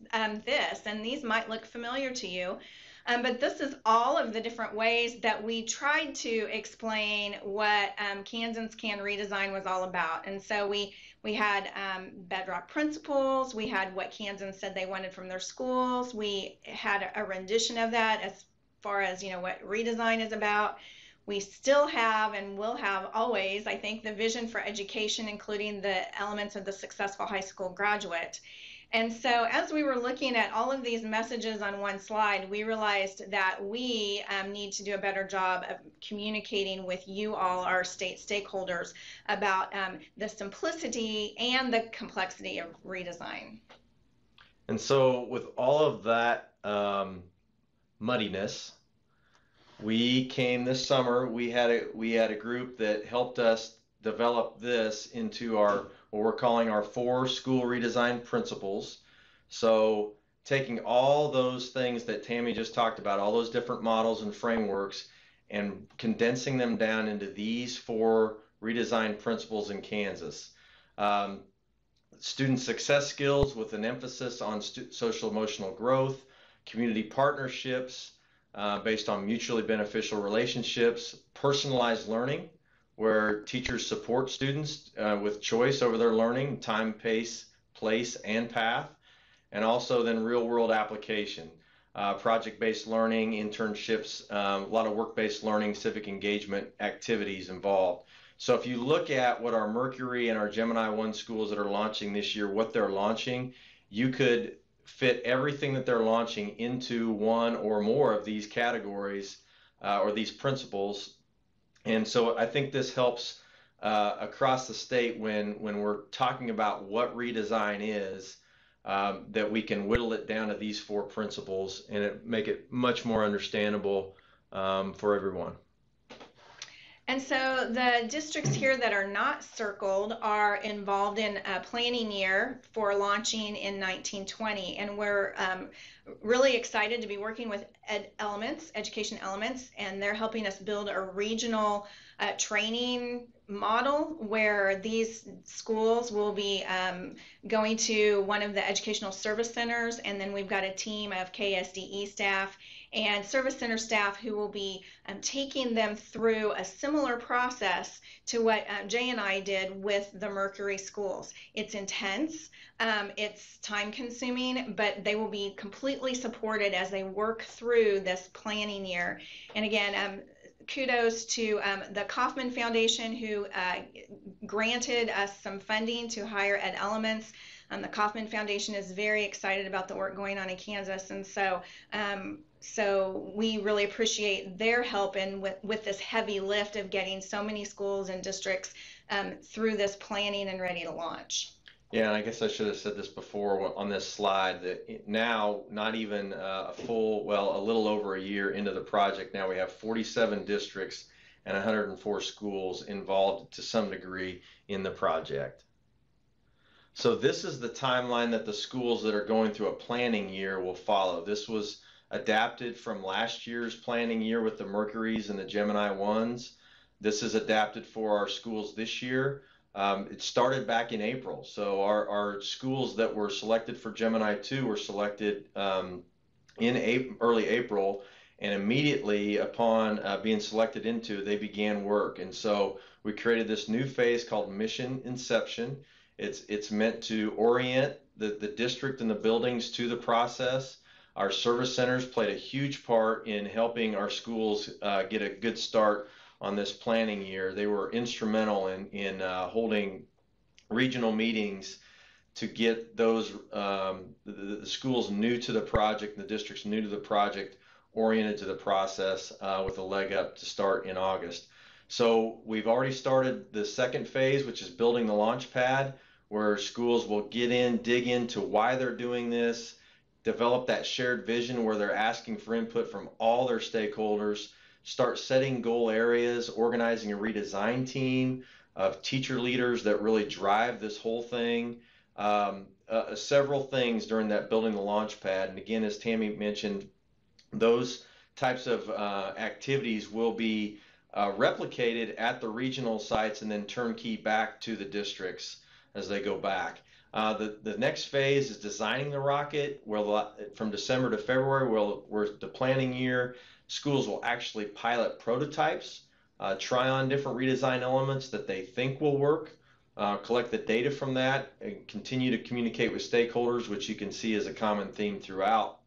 this, and these might look familiar to you. But this is all of the different ways that we tried to explain what Kansans Can Redesign was all about. And so we had bedrock principles, we had what Kansans said they wanted from their schools, we had a rendition of that as far as, you know, what redesign is about. We still have and will have always, I think, the vision for education, including the elements of the successful high school graduate. And so as we were looking at all of these messages on one slide, we realized that we need to do a better job of communicating with you all, our state stakeholders, about the simplicity and the complexity of redesign. And so with all of that muddiness, we came this summer, we had a group that helped us develop this into our what we're calling our 4 school redesign principles. So taking all those things that Tammy just talked about, all those different models and frameworks, and condensing them down into these 4 redesign principles in Kansas. Student success skills with an emphasis on social emotional growth, community partnerships based on mutually beneficial relationships, personalized learning, where teachers support students with choice over their learning, time, pace, place, and path, and also then real-world application, project-based learning, internships, a lot of work-based learning, civic engagement activities involved. So if you look at what our Mercury and our Gemini 1 schools that are launching this year, what they're launching, you could fit everything that they're launching into one or more of these categories or these principles. And so I think this helps across the state when we're talking about what redesign is, that we can whittle it down to these 4 principles and make it much more understandable for everyone. And so the districts here that are not circled are involved in a planning year for launching in 1920. And we're really excited to be working with Education Elements, and they're helping us build a regional training model where these schools will be going to one of the educational service centers, and then we've got a team of KSDE staff and service center staff who will be taking them through a similar process to what Jay and I did with the Mercury schools. It's intense, it's time consuming, but they will be completely supported as they work through this planning year. And again, kudos to the Kauffman Foundation, who granted us some funding to hire Ed Elements. The Kauffman Foundation is very excited about the work going on in Kansas, and so we really appreciate their help in with this heavy lift of getting so many schools and districts through this planning and ready to launch. Yeah, and I guess I should have said this before on this slide, that now, not even a little over a year into the project, now we have 47 districts and 104 schools involved to some degree in the project. So this is the timeline that the schools that are going through a planning year will follow. This was adapted from last year's planning year with the Mercuries and the Gemini 1s. This is adapted for our schools this year. It started back in April. So our schools that were selected for Gemini 2 were selected in early April, and immediately upon being selected into, they began work. And so we created this new phase called Mission Inception. It's meant to orient the district and the buildings to the process. Our service centers played a huge part in helping our schools get a good start on this planning year. They were instrumental in holding regional meetings to get those the schools new to the project, the districts new to the project, oriented to the process with a leg up to start in August. So we've already started the second phase, which is building the launch pad, where schools will get in, dig into why they're doing this, develop that shared vision where they're asking for input from all their stakeholders, start setting goal areas, organizing a redesign team of teacher leaders that really drive this whole thing. Several things during that building the launch pad. And again, as Tammy mentioned, those types of activities will be replicated at the regional sites and then turnkey back to the districts as they go back. The next phase is designing the rocket, where from December to February, where the planning year, schools will actually pilot prototypes, try on different redesign elements that they think will work, collect the data from that, and continue to communicate with stakeholders, which you can see as a common theme throughout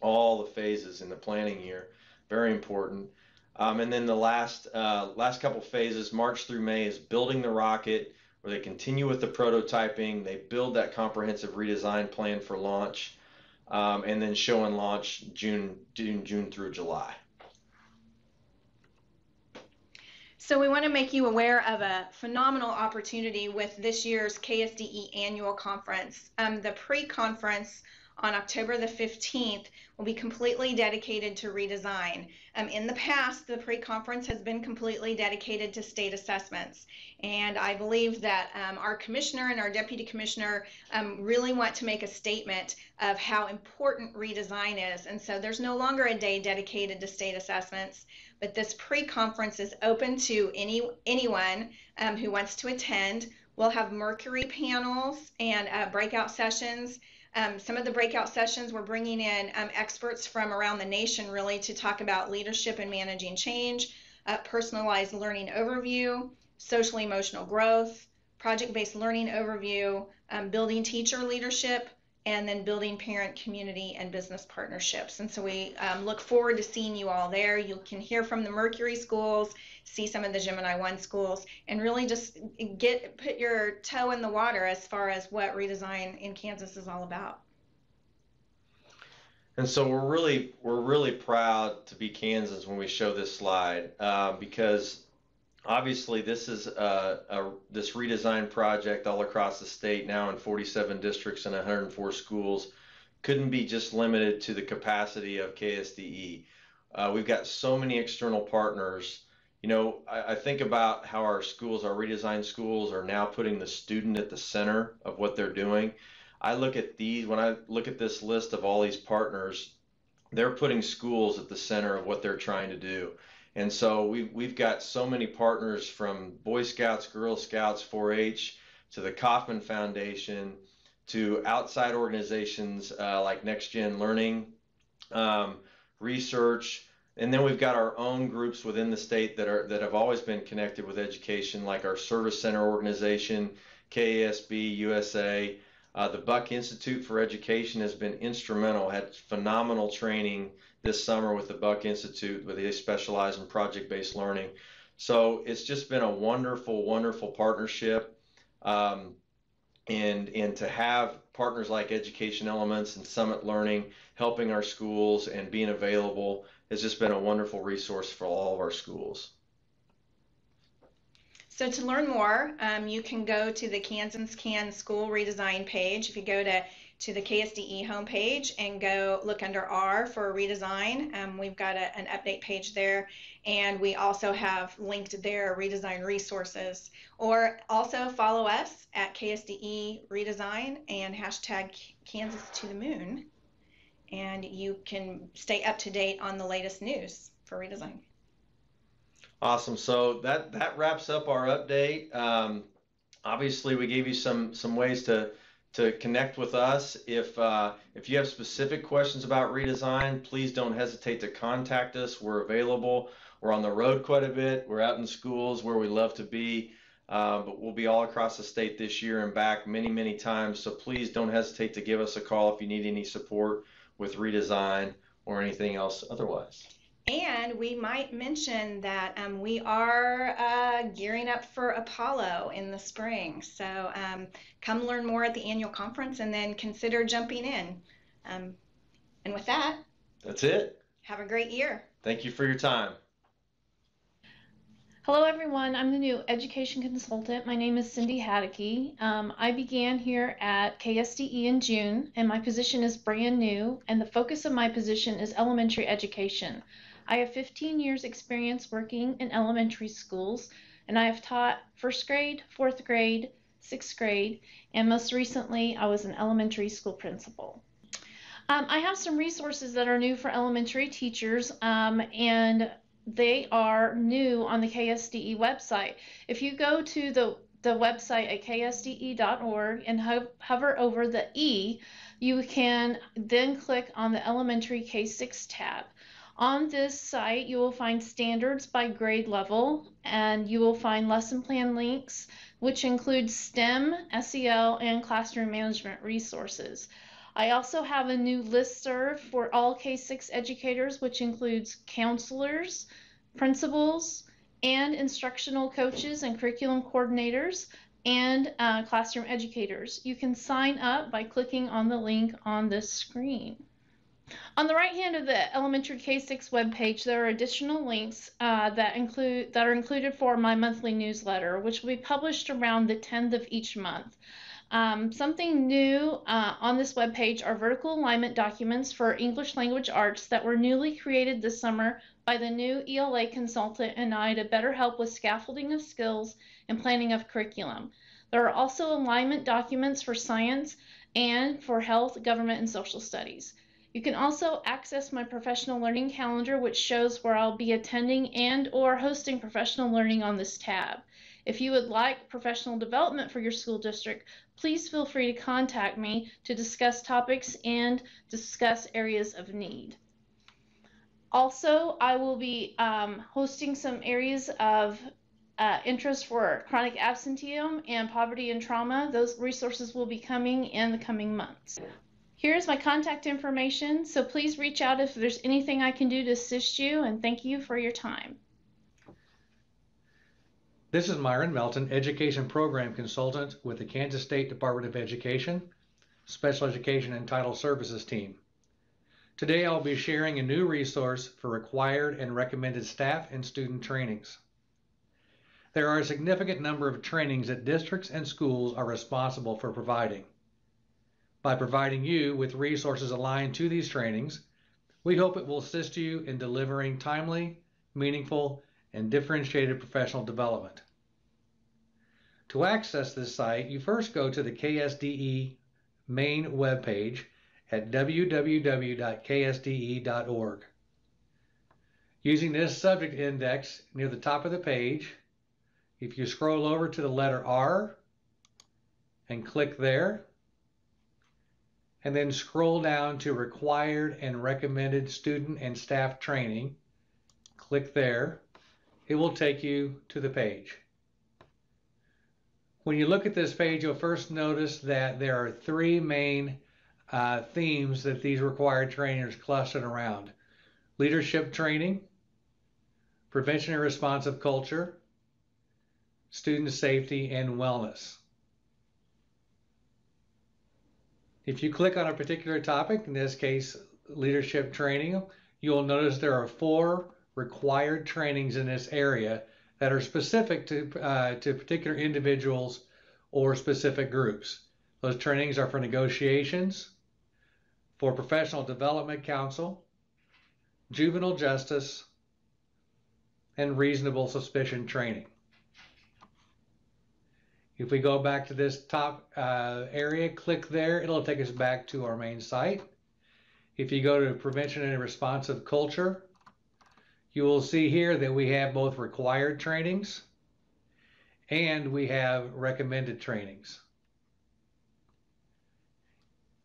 all the phases in the planning year. Very important. And then the last couple phases, March through May, is building the rocket, where they continue with the prototyping, they build that comprehensive redesign plan for launch, and then show and launch June through July. So we want to make you aware of a phenomenal opportunity with this year's KSDE annual conference. The pre-conference on October the 15th will be completely dedicated to redesign. In the past, the pre-conference has been completely dedicated to state assessments. And I believe that our commissioner and our deputy commissioner really want to make a statement of how important redesign is. And so there's no longer a day dedicated to state assessments, but this pre-conference is open to anyone who wants to attend. We'll have Mercury panels and breakout sessions. Some of the breakout sessions, we're bringing in experts from around the nation really to talk about leadership and managing change, personalized learning overview, social emotional growth, project-based learning overview, building teacher leadership, and then building parent, community, and business partnerships. And so we look forward to seeing you all there. You can hear from the Mercury schools, see some of the Gemini 1 schools, and really just put your toe in the water as far as what redesign in Kansas is all about. And so we're really proud to be Kansas when we show this slide, because obviously this is this redesign project all across the state, now in 47 districts and 104 schools, couldn't be just limited to the capacity of KSDE. We've got so many external partners You know, I think about how our schools, our redesigned schools, are now putting the student at the center of what they're doing. I look at these, when I look at this list of all these partners, they're putting schools at the center of what they're trying to do. And so we've got so many partners, from Boy Scouts, Girl Scouts, 4-H, to the Kauffman Foundation, to outside organizations like Next Gen Learning, research, and then we've got our own groups within the state that have always been connected with education, like our Service Center organization, KSDE USA. The Buck Institute for Education has been instrumental, had phenomenal training this summer with the Buck Institute, where they specialize in project-based learning. So it's just been a wonderful, wonderful partnership. And to have partners like Education Elements and Summit Learning helping our schools and being available has just been a wonderful resource for all of our schools. So to learn more, you can go to the Kansans Can School Redesign page. If you go to the KSDE homepage and go look under R for redesign, we've got an update page there, and we also have linked there redesign resources. Or also follow us at KSDE Redesign and hashtag Kansas to the Moon, and you can stay up to date on the latest news for redesign. Awesome. So that wraps up our update. Obviously, we gave you some ways to connect with us. If you have specific questions about redesign, please don't hesitate to contact us. We're available. We're on the road quite a bit. We're out in schools where we love to be, but we'll be all across the state this year and back many, many times. So please don't hesitate to give us a call if you need any support with redesign or anything else otherwise. And we might mention that we are gearing up for Apollo in the spring. So come learn more at the annual conference and then consider jumping in. And with that, that's it. Have a great year. Thank you for your time. Hello everyone, I'm the new education consultant. My name is Cindy Haddocky. I began here at KSDE in June, and my position is brand new, and the focus of my position is elementary education. I have 15 years experience working in elementary schools, and I have taught first grade, fourth grade, sixth grade, and most recently I was an elementary school principal. I have some resources that are new for elementary teachers, and they are new on the KSDE website. If you go to the website at ksde.org and hover over the E, you can then click on the Elementary K6 tab. On this site, you will find standards by grade level, and you will find lesson plan links, which include STEM, SEL, and classroom management resources. I also have a new listserv for all K6 educators, which includes counselors, principals, and instructional coaches and curriculum coordinators, and classroom educators. You can sign up by clicking on the link on this screen. On the right hand of the Elementary K6 webpage, there are additional links that are included for my monthly newsletter, which will be published around the 10th of each month. Something new on this webpage are vertical alignment documents for English language arts that were newly created this summer by the new ELA consultant and I to better help with scaffolding of skills and planning of curriculum. There are also alignment documents for science and for health, government, and social studies. You can also access my professional learning calendar, which shows where I'll be attending and or hosting professional learning on this tab. If you would like professional development for your school district, please feel free to contact me to discuss topics and discuss areas of need. Also, I will be hosting some areas of interest for chronic absenteeism and poverty and trauma. Those resources will be coming in the coming months. Here's my contact information, so please reach out if there's anything I can do to assist you, and thank you for your time. This is Myron Melton, Education Program Consultant with the Kansas State Department of Education, Special Education and Title Services team. Today I'll be sharing a new resource for required and recommended staff and student trainings. There are a significant number of trainings that districts and schools are responsible for providing. By providing you with resources aligned to these trainings, we hope it will assist you in delivering timely, meaningful, and differentiated professional development. To access this site, you first go to the KSDE main webpage at www.ksde.org. Using this subject index near the top of the page, if you scroll over to the letter R and click there, and then scroll down to required and recommended student and staff training, click there, it will take you to the page. When you look at this page, you'll first notice that there are three main themes that these required trainings clustered around: leadership training, prevention and responsive culture, student safety, and wellness. If you click on a particular topic, in this case leadership training, you'll notice there are 4 required trainings in this area that are specific to particular individuals or specific groups. Those trainings are for negotiations, for professional development counsel, juvenile justice, and reasonable suspicion training. If we go back to this top area, click there, it'll take us back to our main site. If you go to prevention and responsive culture, you will see here that we have both required trainings and we have recommended trainings.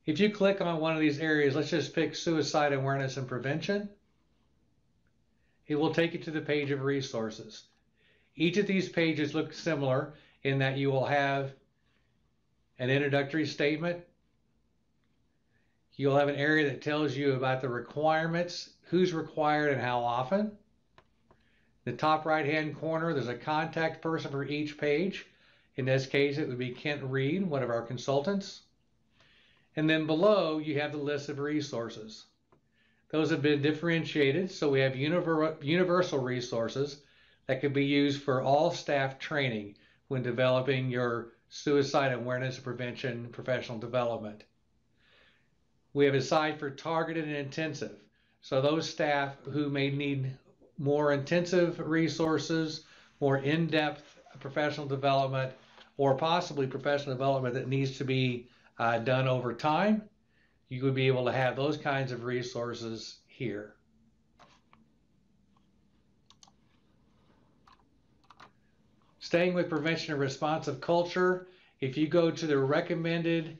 If you click on one of these areas, let's just pick suicide awareness and prevention, it will take you to the page of resources. Each of these pages look similar in that you will have an introductory statement. You'll have an area that tells you about the requirements, who's required and how often. In the top right-hand corner, there's a contact person for each page. In this case, it would be Kent Reed, one of our consultants. And then below, you have the list of resources. Those have been differentiated, so we have universal resources that can be used for all staff training when developing your suicide awareness and prevention professional development. We have a side for targeted and intensive. So those staff who may need more intensive resources, more in-depth professional development, or possibly professional development that needs to be done over time, you would be able to have those kinds of resources here. Staying with prevention and responsive culture, if you go to the recommended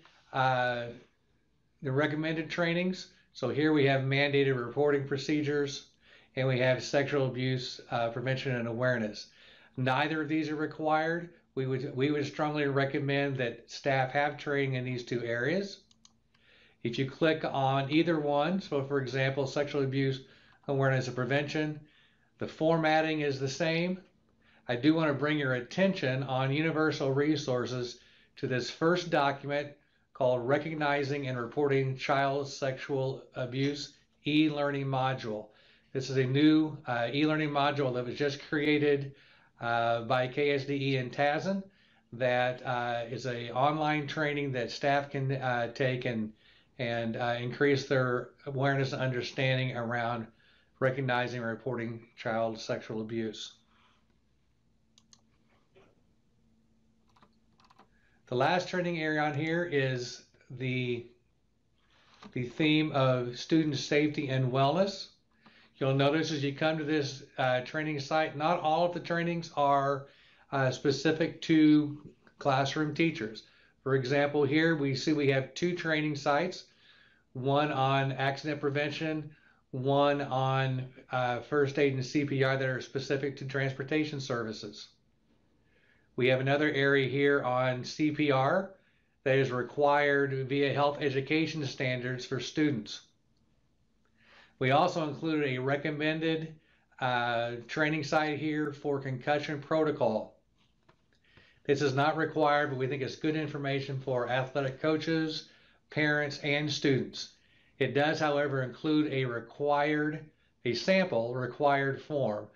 trainings, so here we have mandated reporting procedures and we have sexual abuse prevention and awareness. Neither of these are required. We would strongly recommend that staff have training in these 2 areas. If you click on either one, so for example, sexual abuse awareness and prevention, the formatting is the same. I do want to bring your attention on universal resources to this first document called Recognizing and Reporting Child Sexual Abuse e-learning module. This is a new e-learning module that was just created by KSDE and TASN that is an online training that staff can take and increase their awareness and understanding around recognizing and reporting child sexual abuse. The last training area on here is the theme of student safety and wellness. You'll notice as you come to this training site, not all of the trainings are specific to classroom teachers. For example, here we see we have 2 training sites, one on accident prevention, one on first aid and CPR that are specific to transportation services. We have another area here on CPR that is required via health education standards for students. We also included a recommended training site here for concussion protocol. This is not required, but we think it's good information for athletic coaches, parents, and students. It does, however, include a sample required form.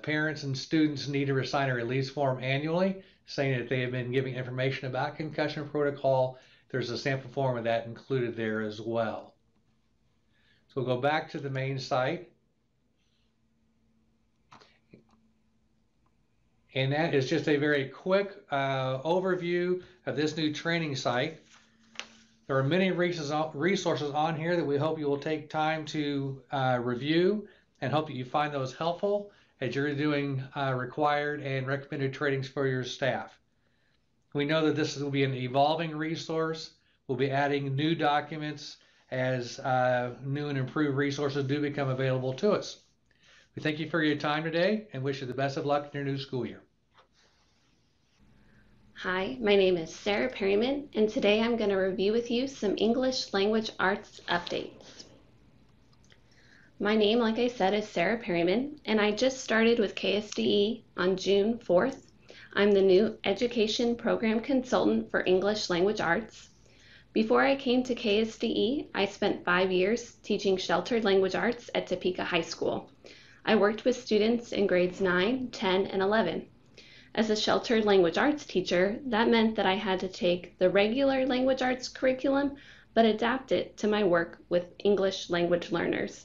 Parents and students need to sign a release form annually saying that they have been giving information about concussion protocol. There's a sample form of that included there as well. So we'll go back to the main site. And that is just a very quick overview of this new training site. There are many resources on here that we hope you will take time to review, and hope that you find those helpful as you're doing required and recommended trainings for your staff. We know that this will be an evolving resource. We'll be adding new documents as new and improved resources do become available to us. We thank you for your time today and wish you the best of luck in your new school year. Hi, my name is Sarah Perryman, and today I'm going to review with you some English language arts updates. My name, like I said, is Sarah Perryman, and I just started with KSDE on June 4th. I'm the new Education Program Consultant for English Language Arts. Before I came to KSDE, I spent 5 years teaching sheltered language arts at Topeka High School. I worked with students in grades 9, 10, and 11. As a sheltered language arts teacher, that meant that I had to take the regular language arts curriculum, but adapt it to my work with English language learners.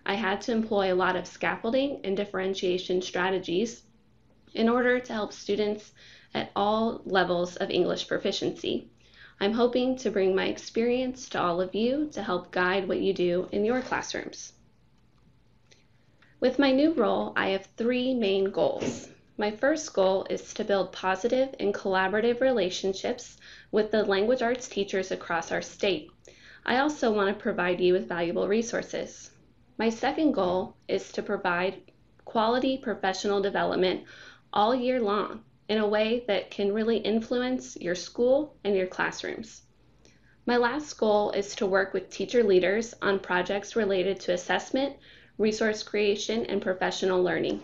I had to employ a lot of scaffolding and differentiation strategies in order to help students at all levels of English proficiency. I'm hoping to bring my experience to all of you to help guide what you do in your classrooms. With my new role, I have 3 main goals. My first goal is to build positive and collaborative relationships with the language arts teachers across our state. I also want to provide you with valuable resources. My second goal is to provide quality professional development all year long in a way that can really influence your school and your classrooms. My last goal is to work with teacher leaders on projects related to assessment, resource creation, and professional learning.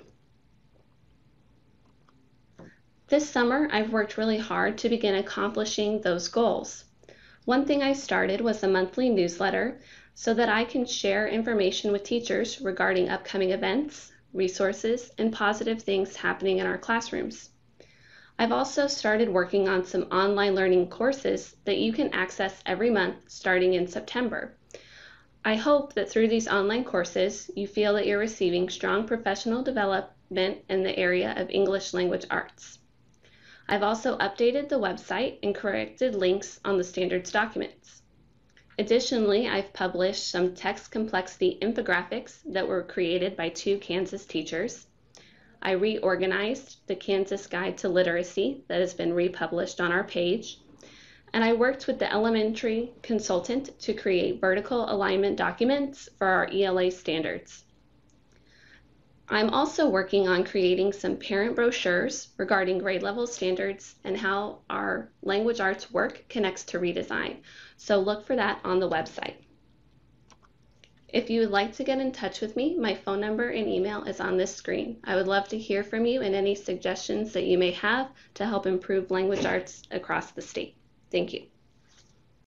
This summer, I've worked really hard to begin accomplishing those goals. One thing I started was a monthly newsletter so that I can share information with teachers regarding upcoming events, resources, and positive things happening in our classrooms. I've also started working on some online learning courses that you can access every month starting in September. I hope that through these online courses, you feel that you're receiving strong professional development in the area of English language arts. I've also updated the website and corrected links on the standards documents. Additionally, I've published some text complexity infographics that were created by 2 Kansas teachers. I reorganized the Kansas Guide to Literacy that has been republished on our page. And I worked with the elementary consultant to create vertical alignment documents for our ELA standards. I'm also working on creating some parent brochures regarding grade level standards and how our language arts work connects to redesign. So look for that on the website. If you would like to get in touch with me, my phone number and email is on this screen. I would love to hear from you and any suggestions that you may have to help improve language arts across the state. Thank you.